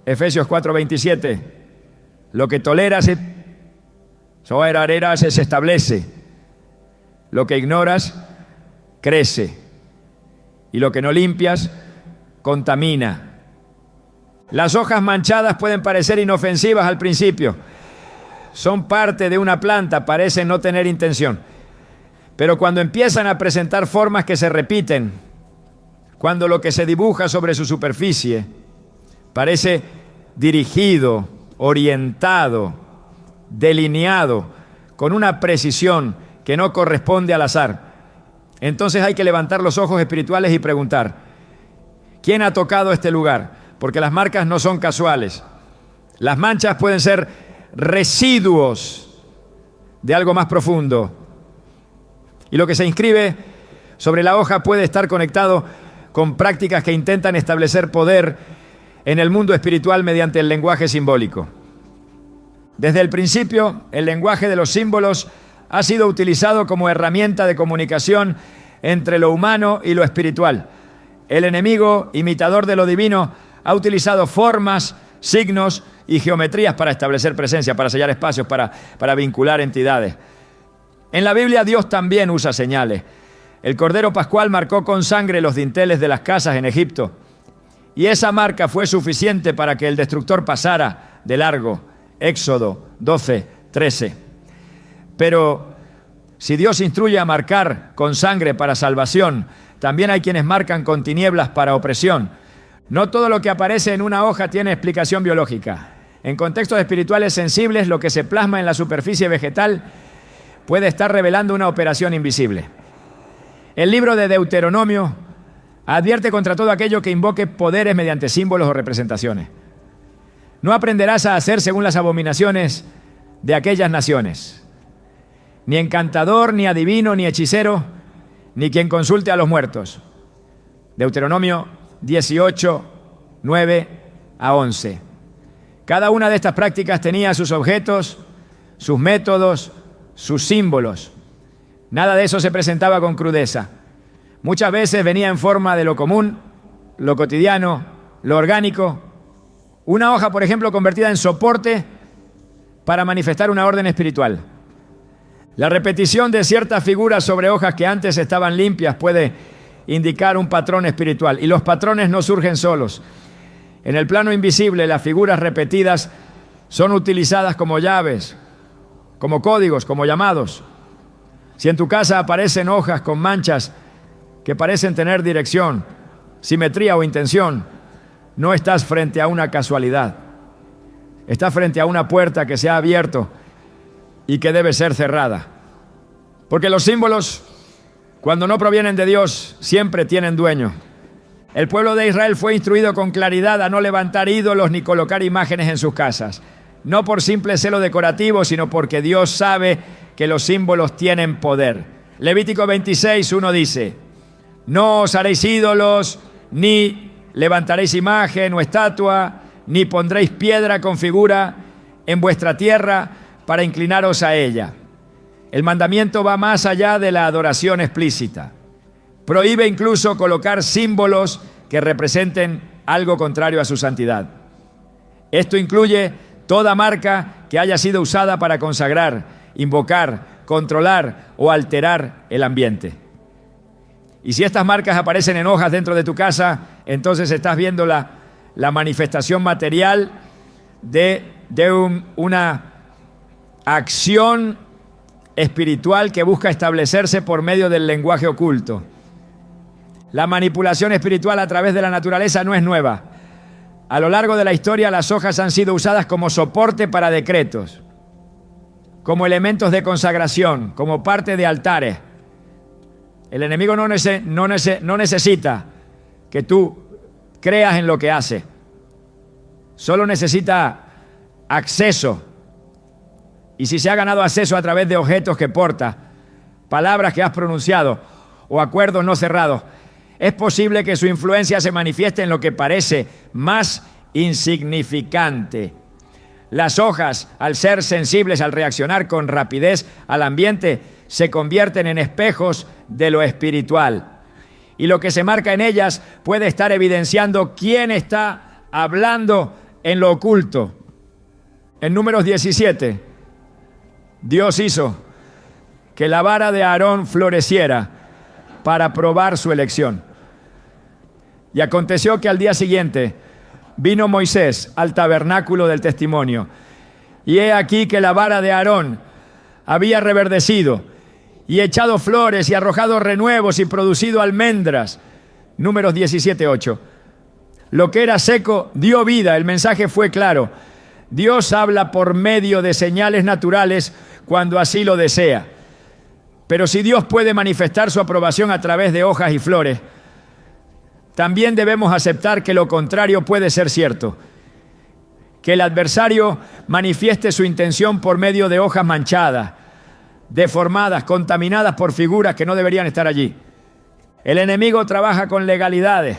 Efesios 4:27. Lo que toleras se establece. Lo que ignoras crece. Y lo que no limpias contamina. Las hojas manchadas pueden parecer inofensivas al principio. Son parte de una planta, parecen no tener intención. Pero cuando empiezan a presentar formas que se repiten, cuando lo que se dibuja sobre su superficie parece dirigido, orientado, delineado, con una precisión que no corresponde al azar, entonces hay que levantar los ojos espirituales y preguntar: ¿quién ha tocado este lugar? Porque las marcas no son casuales. Las manchas pueden ser residuos de algo más profundo. Y lo que se inscribe sobre la hoja puede estar conectado con prácticas que intentan establecer poder en el mundo espiritual mediante el lenguaje simbólico. Desde el principio, el lenguaje de los símbolos ha sido utilizado como herramienta de comunicación entre lo humano y lo espiritual. El enemigo, imitador de lo divino, ha utilizado formas, signos y geometrías para establecer presencia, para sellar espacios, para vincular entidades. En la Biblia Dios también usa señales. El Cordero Pascual marcó con sangre los dinteles de las casas en Egipto. Y esa marca fue suficiente para que el destructor pasara de largo. Éxodo 12:13. Pero si Dios instruye a marcar con sangre para salvación, también hay quienes marcan con tinieblas para opresión. No todo lo que aparece en una hoja tiene explicación biológica. En contextos espirituales sensibles, lo que se plasma en la superficie vegetal puede estar revelando una operación invisible. El libro de Deuteronomio advierte contra todo aquello que invoque poderes mediante símbolos o representaciones. No aprenderás a hacer según las abominaciones de aquellas naciones. Ni encantador, ni adivino, ni hechicero, ni quien consulte a los muertos. Deuteronomio 18, 9 a 11. Cada una de estas prácticas tenía sus objetos, sus métodos, sus símbolos. Nada de eso se presentaba con crudeza. Muchas veces venía en forma de lo común, lo cotidiano, lo orgánico. Una hoja, por ejemplo, convertida en soporte para manifestar una orden espiritual. La repetición de ciertas figuras sobre hojas que antes estaban limpias puede indicar un patrón espiritual. Y los patrones no surgen solos. En el plano invisible, las figuras repetidas son utilizadas como llaves, como códigos, como llamados. Si en tu casa aparecen hojas con manchas que parecen tener dirección, simetría o intención, no estás frente a una casualidad. Estás frente a una puerta que se ha abierto y que debe ser cerrada. Porque los símbolos, cuando no provienen de Dios, siempre tienen dueño. El pueblo de Israel fue instruido con claridad a no levantar ídolos ni colocar imágenes en sus casas. No por simple celo decorativo, sino porque Dios sabe que los símbolos tienen poder. Levítico 26:1 dice: no os haréis ídolos, ni levantaréis imagen o estatua, ni pondréis piedra con figura en vuestra tierra para inclinaros a ella. El mandamiento va más allá de la adoración explícita. Prohíbe incluso colocar símbolos que representen algo contrario a su santidad. Esto incluye toda marca que haya sido usada para consagrar, invocar, controlar o alterar el ambiente. Y si estas marcas aparecen en hojas dentro de tu casa, entonces estás viendo la manifestación material de una acción espiritual que busca establecerse por medio del lenguaje oculto. La manipulación espiritual a través de la naturaleza no es nueva. A lo largo de la historia, las hojas han sido usadas como soporte para decretos, como elementos de consagración, como parte de altares. El enemigo no necesita que tú creas en lo que hace. Solo necesita acceso Y si se ha ganado acceso a través de objetos que porta, palabras que has pronunciado o acuerdos no cerrados, es posible que su influencia se manifieste en lo que parece más insignificante. Las hojas, al ser sensibles, al reaccionar con rapidez al ambiente, se convierten en espejos de lo espiritual. Y lo que se marca en ellas puede estar evidenciando quién está hablando en lo oculto. En Números 17, Dios hizo que la vara de Aarón floreciera para probar su elección. Y aconteció que al día siguiente vino Moisés al tabernáculo del testimonio. Y he aquí que la vara de Aarón había reverdecido y echado flores y arrojado renuevos y producido almendras. Números 17:8. Lo que era seco dio vida, el mensaje fue claro. Dios habla por medio de señales naturales cuando así lo desea. Pero si Dios puede manifestar su aprobación a través de hojas y flores, también debemos aceptar que lo contrario puede ser cierto. Que el adversario manifieste su intención por medio de hojas manchadas, deformadas, contaminadas por figuras que no deberían estar allí. El enemigo trabaja con legalidades.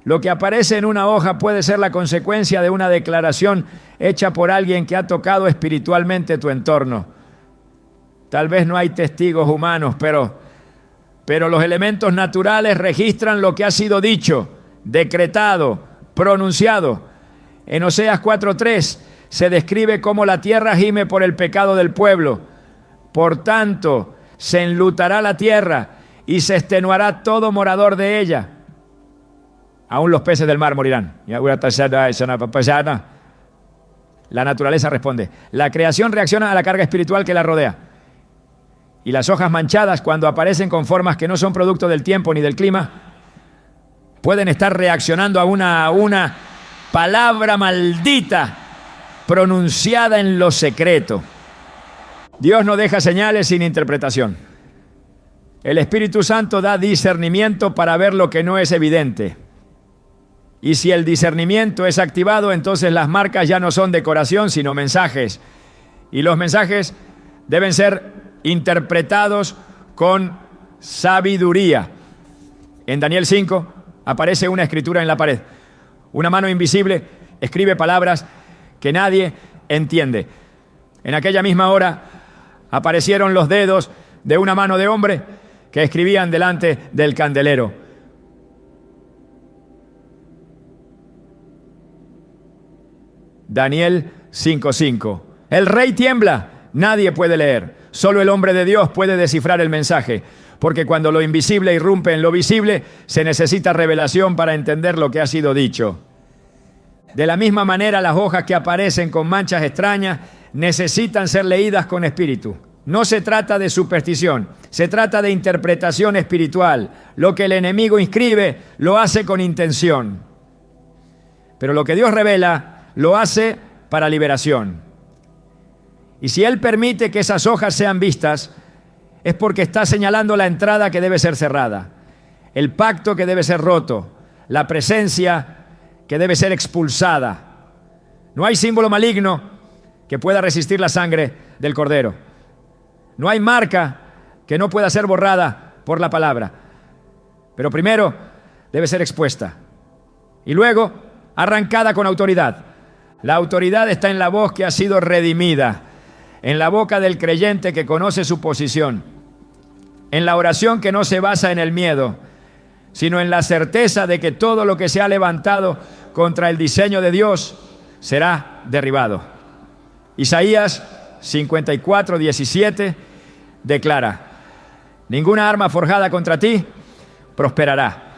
Lo que aparece en una hoja puede ser la consecuencia de una declaración hecha por alguien que ha tocado espiritualmente tu entorno. Tal vez no hay testigos humanos, pero los elementos naturales registran lo que ha sido dicho, decretado, pronunciado. En Oseas 4:3 se describe cómo la tierra gime por el pecado del pueblo. Por tanto, se enlutará la tierra y se extenuará todo morador de ella. Aún los peces del mar morirán. La naturaleza responde. La creación reacciona a la carga espiritual que la rodea. Y las hojas manchadas, cuando aparecen con formas que no son producto del tiempo ni del clima, pueden estar reaccionando a una palabra maldita pronunciada en lo secreto. Dios no deja señales sin interpretación. El Espíritu Santo da discernimiento para ver lo que no es evidente. Y si el discernimiento es activado, entonces las marcas ya no son decoración, sino mensajes. Y los mensajes deben ser interpretados con sabiduría. En Daniel 5 aparece una escritura en la pared. Una mano invisible escribe palabras que nadie entiende. En aquella misma hora aparecieron los dedos de una mano de hombre que escribían delante del candelero. Daniel 5:5. El rey tiembla, nadie puede leer. Solo el hombre de Dios puede descifrar el mensaje, porque cuando lo invisible irrumpe en lo visible, se necesita revelación para entender lo que ha sido dicho. De la misma manera, las hojas que aparecen con manchas extrañas necesitan ser leídas con espíritu. No se trata de superstición, se trata de interpretación espiritual. Lo que el enemigo inscribe, lo hace con intención. Pero lo que Dios revela, lo hace para liberación. Y si Él permite que esas hojas sean vistas, es porque está señalando la entrada que debe ser cerrada, el pacto que debe ser roto, la presencia que debe ser expulsada. No hay símbolo maligno que pueda resistir la sangre del Cordero. No hay marca que no pueda ser borrada por la palabra. Pero primero debe ser expuesta y luego arrancada con autoridad. La autoridad está en la voz que ha sido redimida, en la boca del creyente que conoce su posición, en la oración que no se basa en el miedo, sino en la certeza de que todo lo que se ha levantado contra el diseño de Dios será derribado. Isaías 54:17 declara: ninguna arma forjada contra ti prosperará,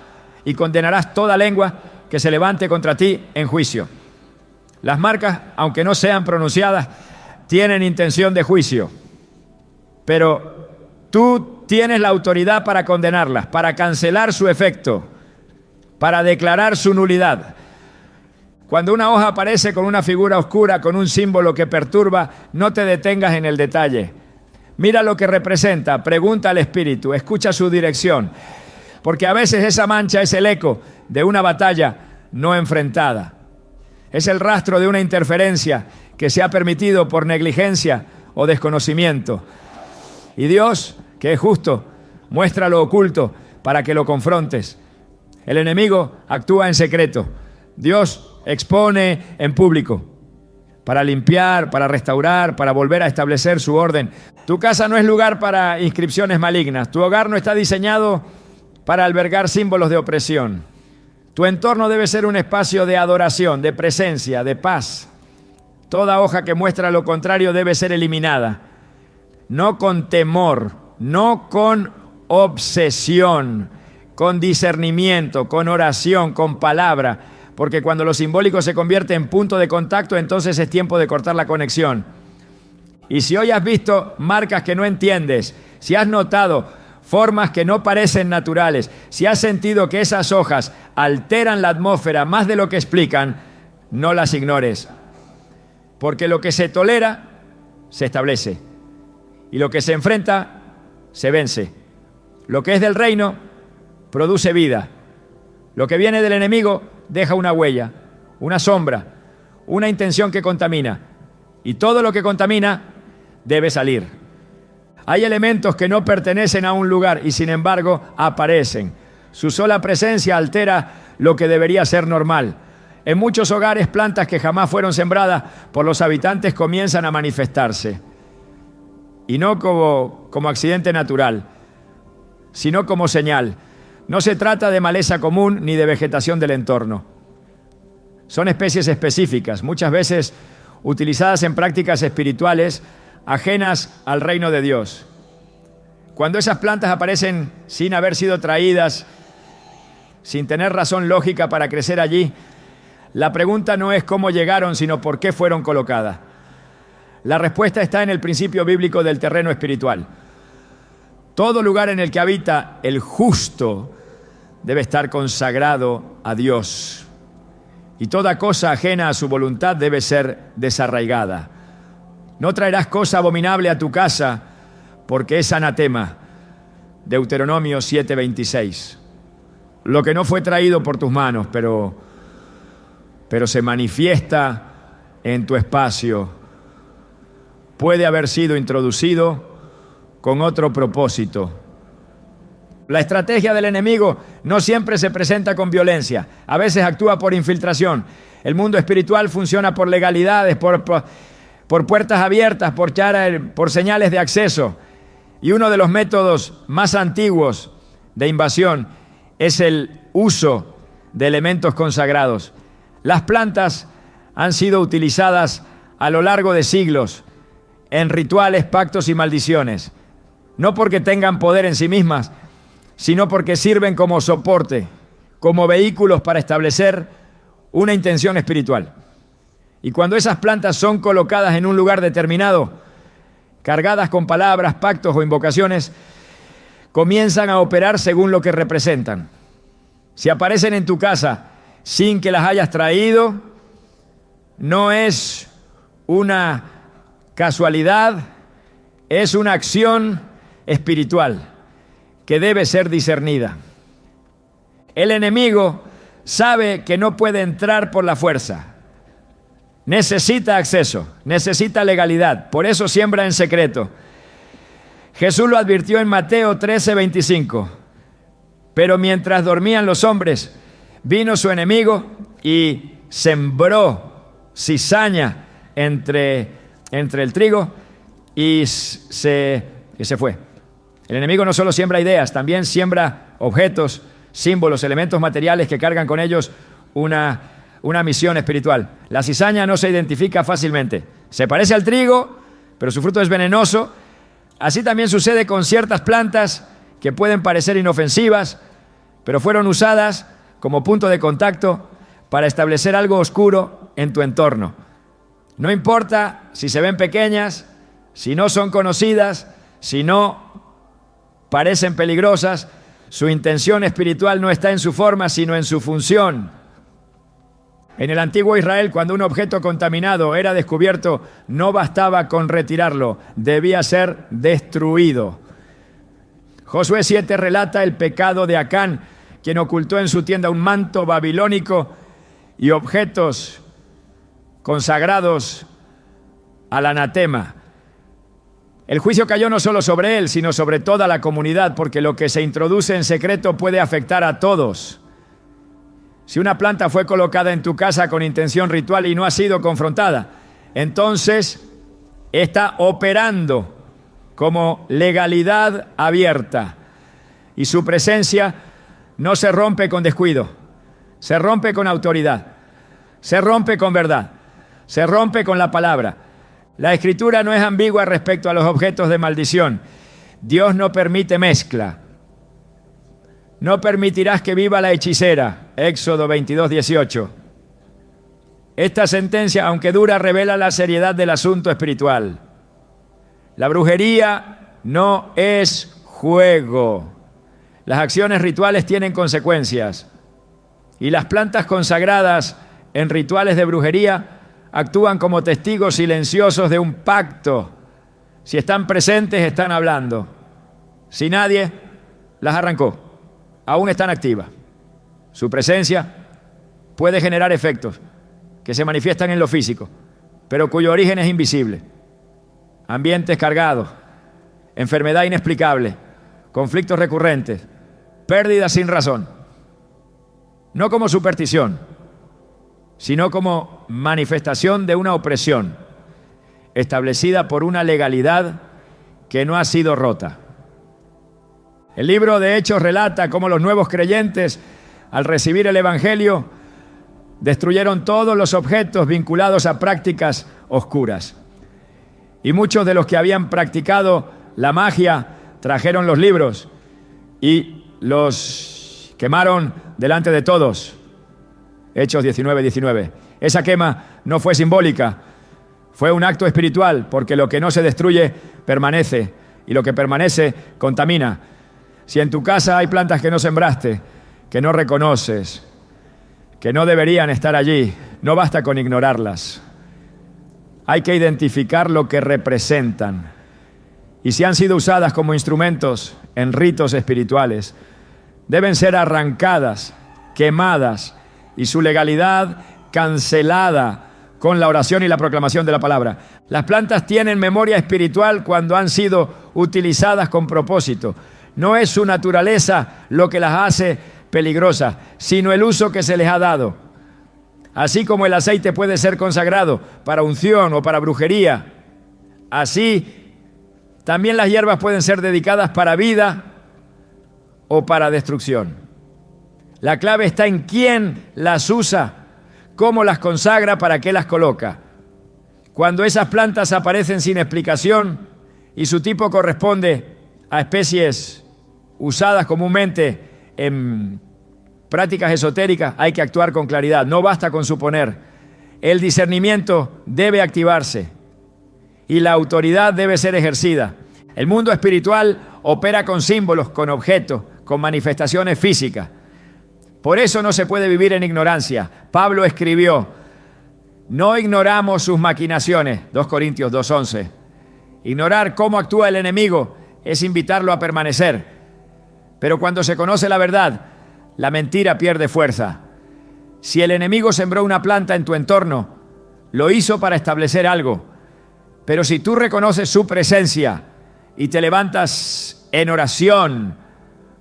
y condenarás toda lengua que se levante contra ti en juicio. Las marcas, aunque no sean pronunciadas, tienen intención de juicio, pero tú tienes la autoridad para condenarlas, para cancelar su efecto, para declarar su nulidad. Cuando una hoja aparece con una figura oscura, con un símbolo que perturba, no te detengas en el detalle. Mira lo que representa, pregunta al Espíritu, escucha su dirección, porque a veces esa mancha es el eco de una batalla no enfrentada. Es el rastro de una interferencia que se ha permitido por negligencia o desconocimiento. Y Dios, que es justo, muestra lo oculto para que lo confrontes. El enemigo actúa en secreto. Dios expone en público para limpiar, para restaurar, para volver a establecer su orden. Tu casa no es lugar para inscripciones malignas. Tu hogar no está diseñado para albergar símbolos de opresión. Tu entorno debe ser un espacio de adoración, de presencia, de paz. Toda hoja que muestra lo contrario debe ser eliminada. No con temor, no con obsesión, con discernimiento, con oración, con palabra. Porque cuando lo simbólico se convierte en punto de contacto, entonces es tiempo de cortar la conexión. Y si hoy has visto marcas que no entiendes, si has notado formas que no parecen naturales, si has sentido que esas hojas alteran la atmósfera más de lo que explican, no las ignores. Porque lo que se tolera, se establece. Y lo que se enfrenta, se vence. Lo que es del reino, produce vida. Lo que viene del enemigo, deja una huella, una sombra, una intención que contamina. Y todo lo que contamina debe salir. Hay elementos que no pertenecen a un lugar y sin embargo aparecen. Su sola presencia altera lo que debería ser normal. En muchos hogares, plantas que jamás fueron sembradas por los habitantes comienzan a manifestarse. Y no como accidente natural, sino como señal. No se trata de maleza común ni de vegetación del entorno. Son especies específicas, muchas veces utilizadas en prácticas espirituales ajenas al reino de Dios. Cuando esas plantas aparecen sin haber sido traídas, sin tener razón lógica para crecer allí, la pregunta no es cómo llegaron, sino por qué fueron colocadas. La respuesta está en el principio bíblico del terreno espiritual. Todo lugar en el que habita el justo debe estar consagrado a Dios. Y toda cosa ajena a su voluntad debe ser desarraigada. No traerás cosa abominable a tu casa, porque es anatema. Deuteronomio 7:26. Lo que no fue traído por tus manos, pero se manifiesta en tu espacio, puede haber sido introducido con otro propósito. La estrategia del enemigo no siempre se presenta con violencia, a veces actúa por infiltración. El mundo espiritual funciona por legalidades, por puertas abiertas, por señales de acceso. Y uno de los métodos más antiguos de invasión es el uso de elementos consagrados. Las plantas han sido utilizadas a lo largo de siglos en rituales, pactos y maldiciones. No porque tengan poder en sí mismas, sino porque sirven como soporte, como vehículos para establecer una intención espiritual. Y cuando esas plantas son colocadas en un lugar determinado, cargadas con palabras, pactos o invocaciones, comienzan a operar según lo que representan. Si aparecen en tu casa sin que las hayas traído, no es una casualidad, es una acción espiritual que debe ser discernida. El enemigo sabe que no puede entrar por la fuerza. Necesita acceso, necesita legalidad, por eso siembra en secreto. Jesús lo advirtió en Mateo 13:25. Pero mientras dormían los hombres, vino su enemigo y sembró cizaña entre el trigo y se fue. El enemigo no solo siembra ideas, también siembra objetos, símbolos, elementos materiales que cargan con ellos una misión espiritual. La cizaña no se identifica fácilmente. Se parece al trigo, pero su fruto es venenoso. Así también sucede con ciertas plantas que pueden parecer inofensivas, pero fueron usadas como punto de contacto para establecer algo oscuro en tu entorno. No importa si se ven pequeñas, si no son conocidas, si no parecen peligrosas, su intención espiritual no está en su forma, sino en su función. En el antiguo Israel, cuando un objeto contaminado era descubierto, no bastaba con retirarlo, debía ser destruido. Josué 7 relata el pecado de Acán, quien ocultó en su tienda un manto babilónico y objetos consagrados al anatema. El juicio cayó no solo sobre él, sino sobre toda la comunidad, porque lo que se introduce en secreto puede afectar a todos. Si una planta fue colocada en tu casa con intención ritual y no ha sido confrontada, entonces está operando como legalidad abierta. Y su presencia no se rompe con descuido, se rompe con autoridad, se rompe con verdad, se rompe con la palabra. La Escritura no es ambigua respecto a los objetos de maldición. Dios no permite mezcla. No permitirás que viva la hechicera. Éxodo 22:18. Esta sentencia, aunque dura, revela la seriedad del asunto espiritual. La brujería no es juego. Las acciones rituales tienen consecuencias. Y las plantas consagradas en rituales de brujería actúan como testigos silenciosos de un pacto. Si están presentes, están hablando. Si nadie las arrancó, aún están activas. Su presencia puede generar efectos que se manifiestan en lo físico, pero cuyo origen es invisible. Ambientes cargados, enfermedad inexplicable, conflictos recurrentes, pérdidas sin razón. No como superstición, sino como manifestación de una opresión establecida por una legalidad que no ha sido rota. El libro de Hechos relata cómo los nuevos creyentes, al recibir el Evangelio, destruyeron todos los objetos vinculados a prácticas oscuras. Y muchos de los que habían practicado la magia trajeron los libros y los quemaron delante de todos. Hechos 19:19. Esa quema no fue simbólica, fue un acto espiritual, porque lo que no se destruye permanece, y lo que permanece contamina. Si en tu casa hay plantas que no sembraste, que no reconoces, que no deberían estar allí, no basta con ignorarlas. Hay que identificar lo que representan. Y si han sido usadas como instrumentos en ritos espirituales, deben ser arrancadas, quemadas, y su legalidad cancelada con la oración y la proclamación de la palabra. Las plantas tienen memoria espiritual cuando han sido utilizadas con propósito. No es su naturaleza lo que las hace peligrosas, sino el uso que se les ha dado. Así como el aceite puede ser consagrado para unción o para brujería, así también las hierbas pueden ser dedicadas para vida o para destrucción. La clave está en quién las usa, cómo las consagra, para qué las coloca. Cuando esas plantas aparecen sin explicación y su tipo corresponde a especies usadas comúnmente en prácticas esotéricas, hay que actuar con claridad, no basta con suponer. El discernimiento debe activarse y la autoridad debe ser ejercida. El mundo espiritual opera con símbolos, con objetos, con manifestaciones físicas. Por eso no se puede vivir en ignorancia. Pablo escribió: no ignoramos sus maquinaciones, 2 Corintios 2:11. Ignorar cómo actúa el enemigo es invitarlo a permanecer. Pero cuando se conoce la verdad, la mentira pierde fuerza. Si el enemigo sembró una planta en tu entorno, lo hizo para establecer algo. Pero si tú reconoces su presencia y te levantas en oración,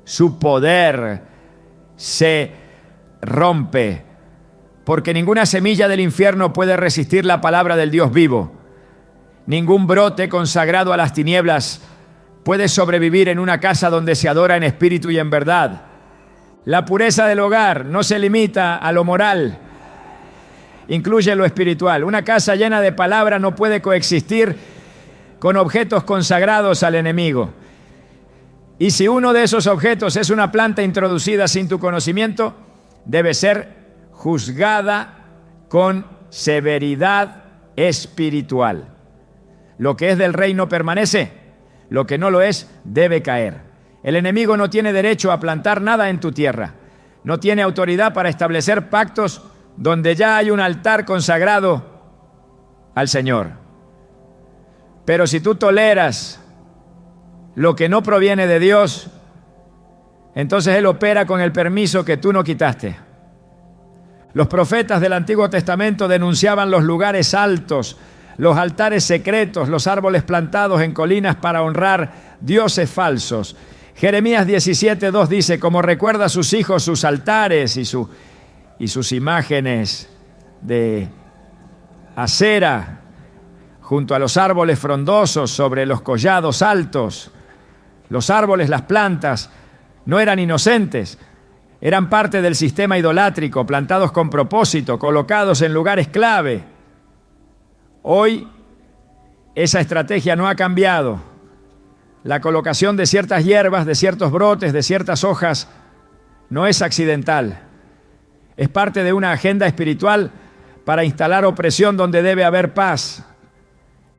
su poder se rompe, porque ninguna semilla del infierno puede resistir la palabra del Dios vivo. Ningún brote consagrado a las tinieblas puede sobrevivir en una casa donde se adora en espíritu y en verdad. La pureza del hogar no se limita a lo moral, incluye lo espiritual. Una casa llena de palabra no puede coexistir con objetos consagrados al enemigo. Y si uno de esos objetos es una planta introducida sin tu conocimiento, debe ser juzgada con severidad espiritual. Lo que es del reino permanece, lo que no lo es debe caer. El enemigo no tiene derecho a plantar nada en tu tierra. No tiene autoridad para establecer pactos donde ya hay un altar consagrado al Señor. Pero si tú toleras lo que no proviene de Dios, entonces Él opera con el permiso que tú no quitaste. Los profetas del Antiguo Testamento denunciaban los lugares altos, los altares secretos, los árboles plantados en colinas para honrar dioses falsos. Jeremías 17:2 dice: como recuerda a sus hijos sus altares y sus imágenes de acera junto a los árboles frondosos sobre los collados altos. Los árboles, las plantas, no eran inocentes, eran parte del sistema idolátrico, plantados con propósito, colocados en lugares clave. Hoy esa estrategia no ha cambiado. La colocación de ciertas hierbas, de ciertos brotes, de ciertas hojas, no es accidental. Es parte de una agenda espiritual para instalar opresión donde debe haber paz.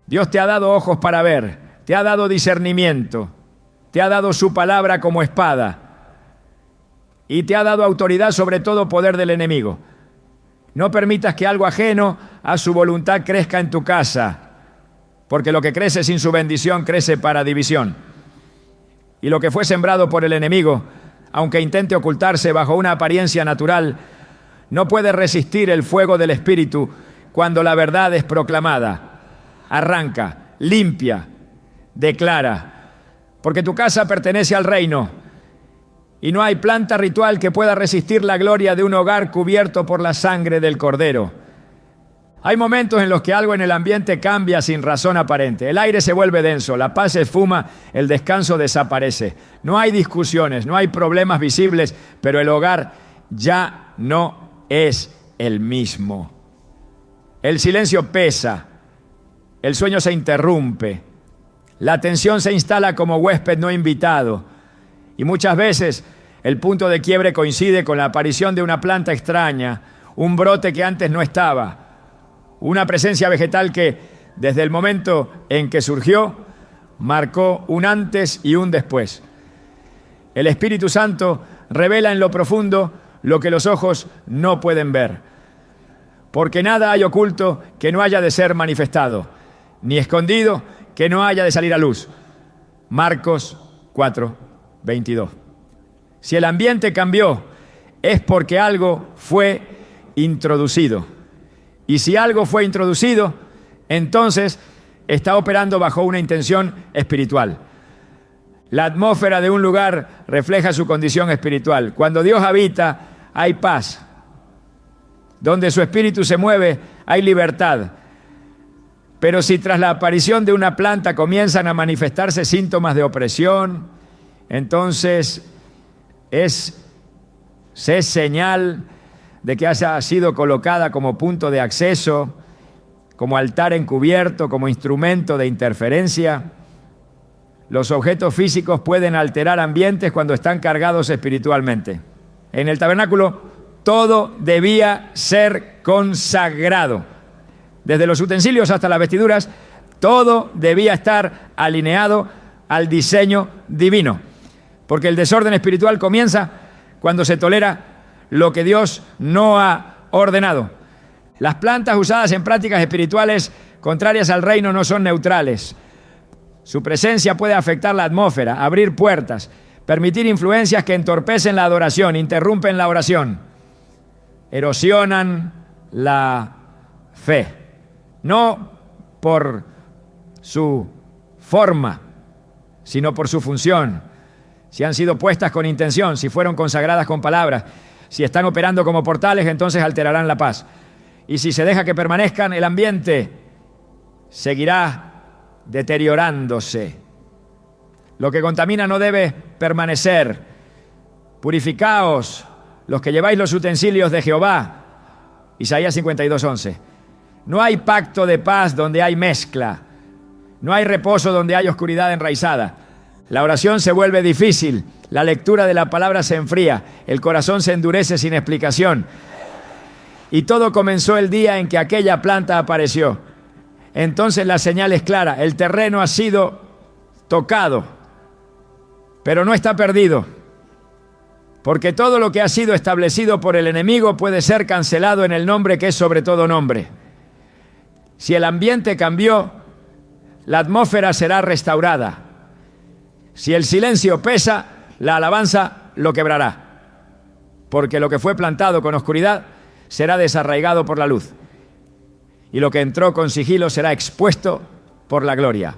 Dios te ha dado ojos para ver, te ha dado discernimiento, te ha dado su palabra como espada y te ha dado autoridad sobre todo poder del enemigo. No permitas que algo ajeno a su voluntad crezca en tu casa, porque lo que crece sin su bendición crece para división. Y lo que fue sembrado por el enemigo, aunque intente ocultarse bajo una apariencia natural, no puede resistir el fuego del Espíritu cuando la verdad es proclamada. Arranca, limpia, declara, porque tu casa pertenece al reino y no hay planta ritual que pueda resistir la gloria de un hogar cubierto por la sangre del Cordero. Hay momentos en los que algo en el ambiente cambia sin razón aparente. El aire se vuelve denso, la paz se esfuma, el descanso desaparece. No hay discusiones, no hay problemas visibles, pero el hogar ya no es el mismo. El silencio pesa, el sueño se interrumpe, la tensión se instala como huésped no invitado y muchas veces el punto de quiebre coincide con la aparición de una planta extraña, un brote que antes no estaba, una presencia vegetal que desde el momento en que surgió marcó un antes y un después. El Espíritu Santo revela en lo profundo lo que los ojos no pueden ver, porque nada hay oculto que no haya de ser manifestado, ni escondido que no haya de salir a luz. Marcos 4:22. Si el ambiente cambió, es porque algo fue introducido. Y si algo fue introducido, entonces está operando bajo una intención espiritual. La atmósfera de un lugar refleja su condición espiritual. Cuando Dios habita, hay paz. Donde su espíritu se mueve, hay libertad. Pero si tras la aparición de una planta comienzan a manifestarse síntomas de opresión, entonces es señal de que haya sido colocada como punto de acceso, como altar encubierto, como instrumento de interferencia. Los objetos físicos pueden alterar ambientes cuando están cargados espiritualmente. En el tabernáculo todo debía ser consagrado. Desde los utensilios hasta las vestiduras, todo debía estar alineado al diseño divino. Porque el desorden espiritual comienza cuando se tolera lo que Dios no ha ordenado. Las plantas usadas en prácticas espirituales contrarias al reino no son neutrales. Su presencia puede afectar la atmósfera, abrir puertas, permitir influencias que entorpecen la adoración, interrumpen la oración, erosionan la fe. No por su forma, sino por su función. Si han sido puestas con intención, si fueron consagradas con palabras, si están operando como portales, entonces alterarán la paz. Y si se deja que permanezcan, el ambiente seguirá deteriorándose. Lo que contamina no debe permanecer. Purificaos los que lleváis los utensilios de Jehová. Isaías 52:11. No hay pacto de paz donde hay mezcla. No hay reposo donde hay oscuridad enraizada. La oración se vuelve difícil, la lectura de la palabra se enfría, el corazón se endurece sin explicación. Y todo comenzó el día en que aquella planta apareció. Entonces la señal es clara, el terreno ha sido tocado, pero no está perdido, porque todo lo que ha sido establecido por el enemigo puede ser cancelado en el nombre que es sobre todo nombre. Si el ambiente cambió, la atmósfera será restaurada. Si el silencio pesa, la alabanza lo quebrará, porque lo que fue plantado con oscuridad será desarraigado por la luz. y lo que entró con sigilo será expuesto por la gloria.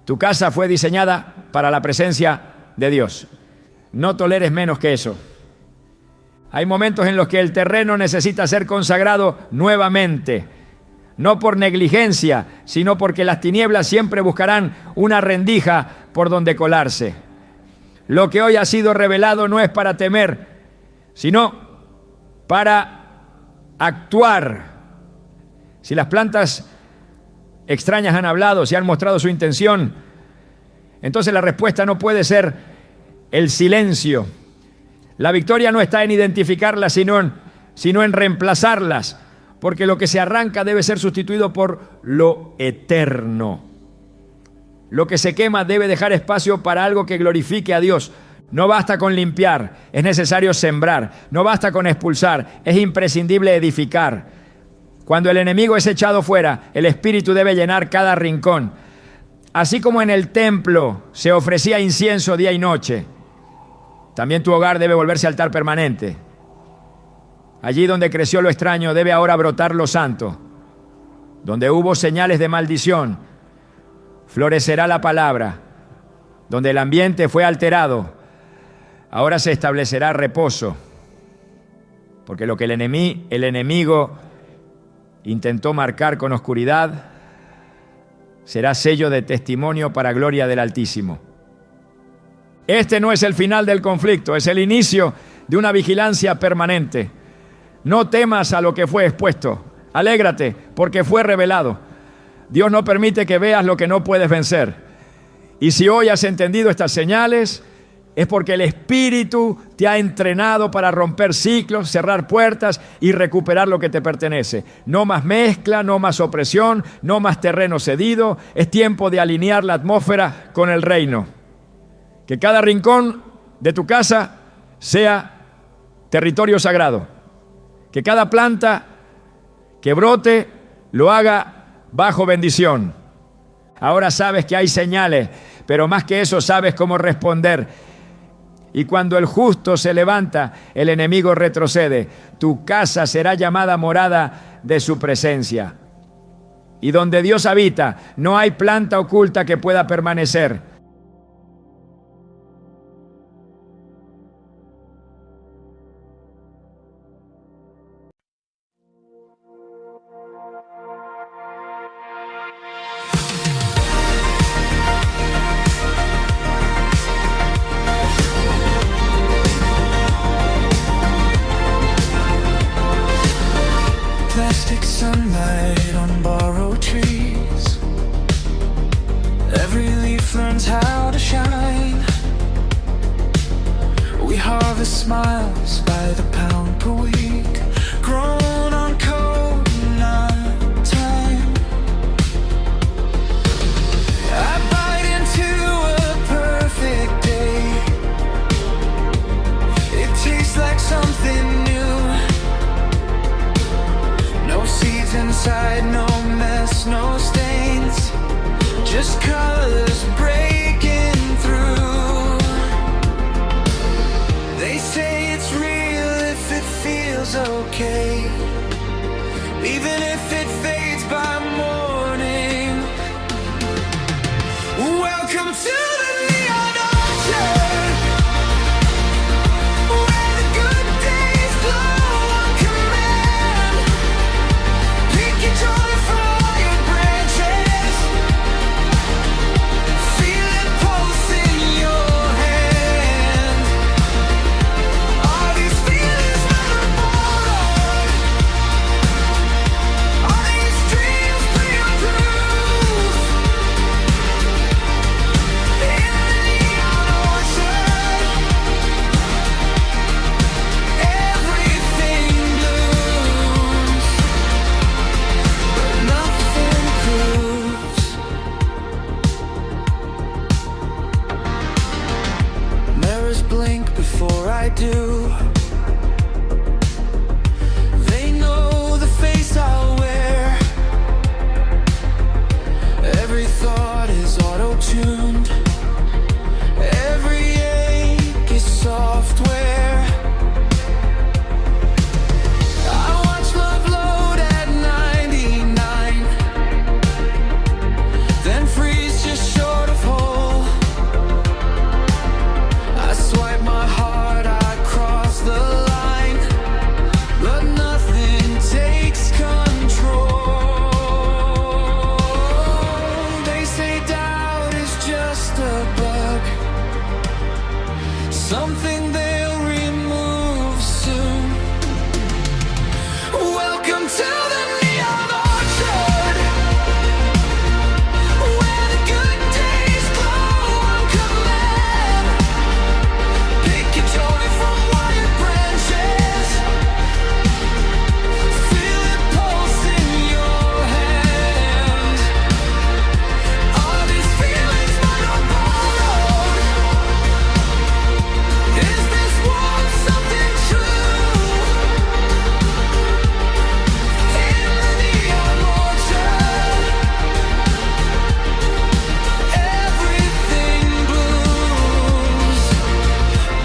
Tu casa fue diseñada para la presencia de Dios. No toleres menos que eso. Hay momentos en los que el terreno necesita ser consagrado nuevamente, no por negligencia, sino porque las tinieblas siempre buscarán una rendija por donde colarse. Lo que hoy ha sido revelado no es para temer, sino para actuar. Si las plantas extrañas han hablado, si han mostrado su intención, entonces la respuesta no puede ser el silencio. La victoria no está en identificarlas, sino en reemplazarlas, porque lo que se arranca debe ser sustituido por lo eterno. Lo que se quema debe dejar espacio para algo que glorifique a Dios. No basta con limpiar, es necesario sembrar. No basta con expulsar, es imprescindible edificar. Cuando el enemigo es echado fuera, el Espíritu debe llenar cada rincón. Así como en el templo se ofrecía incienso día y noche, también tu hogar debe volverse altar permanente. Allí donde creció lo extraño debe ahora brotar lo santo. Donde hubo señales de maldición, florecerá la palabra. Donde el ambiente fue alterado, ahora se establecerá reposo. Porque lo que el enemigo intentó marcar con oscuridad será sello de testimonio para gloria del Altísimo. Este no es el final del conflicto, es el inicio de una vigilancia permanente. No temas a lo que fue expuesto, alégrate porque fue revelado. Dios no permite que veas lo que no puedes vencer. Y si hoy has entendido estas señales, es porque el Espíritu te ha entrenado para romper ciclos, cerrar puertas y recuperar lo que te pertenece. No más mezcla, no más opresión, no más terreno cedido. Es tiempo de alinear la atmósfera con el reino. Que cada rincón de tu casa sea territorio sagrado. Que cada planta que brote lo haga bajo bendición. Ahora sabes que hay señales, pero más que eso sabes cómo responder. Y cuando el justo se levanta, el enemigo retrocede. Tu casa será llamada morada de su presencia. Y donde Dios habita, no hay planta oculta que pueda permanecer. Plastic sunlight on borrowed trees. Every leaf learns how to shine. We harvest smiles by the pound per week, grown on cold, not time. I bite into a perfect day. It tastes like something new. No seeds inside, no mess, no stains. Just colors breaking through. They say it's real if it feels okay, even if it fades by morning. Welcome to the neon orchard, where the good days glow on command. Pick your joy from all your branches, feel it pulse in your hand. All these feelings that are borrowed, all these dreams bring proof. In the neon orchard, everything blooms, but nothing proves. Mirrors blink before I do. They know the face I'll wear. Every thought is auto-tuned. Every ache is software. I watch love load at 90 something they'll remove soon. Welcome to the neon orchard, where the good days glow on command. Pick your joy from wired branches, feel it pulse in your hand. Are these feelings mine or borrowed? Is this warmth something true? In the neon orchard, everything blooms,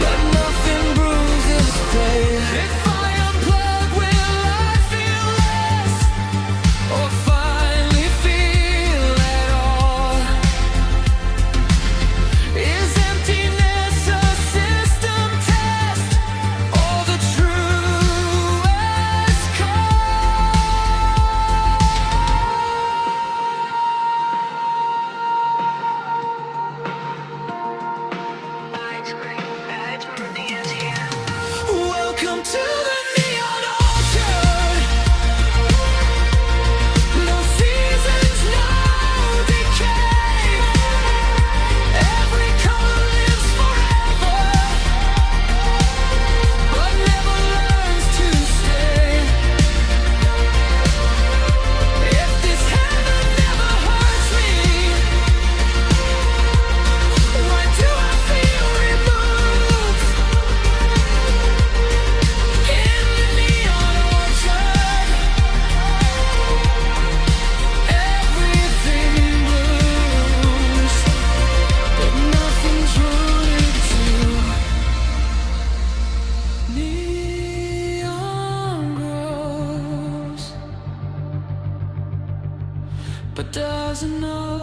but nothing bruises faith. If I unplug, will I feel less, or finally feel at all? Is emptiness a system test, or the truest call? Welcome to the neon orchard. No seasons, no decay. Every color lives forever, but never learns to stay. If this heaven never hurts me, why do I feel removed? In the neon orchard, everything blooms, but nothing's rooted to neon grows, but doesn't know.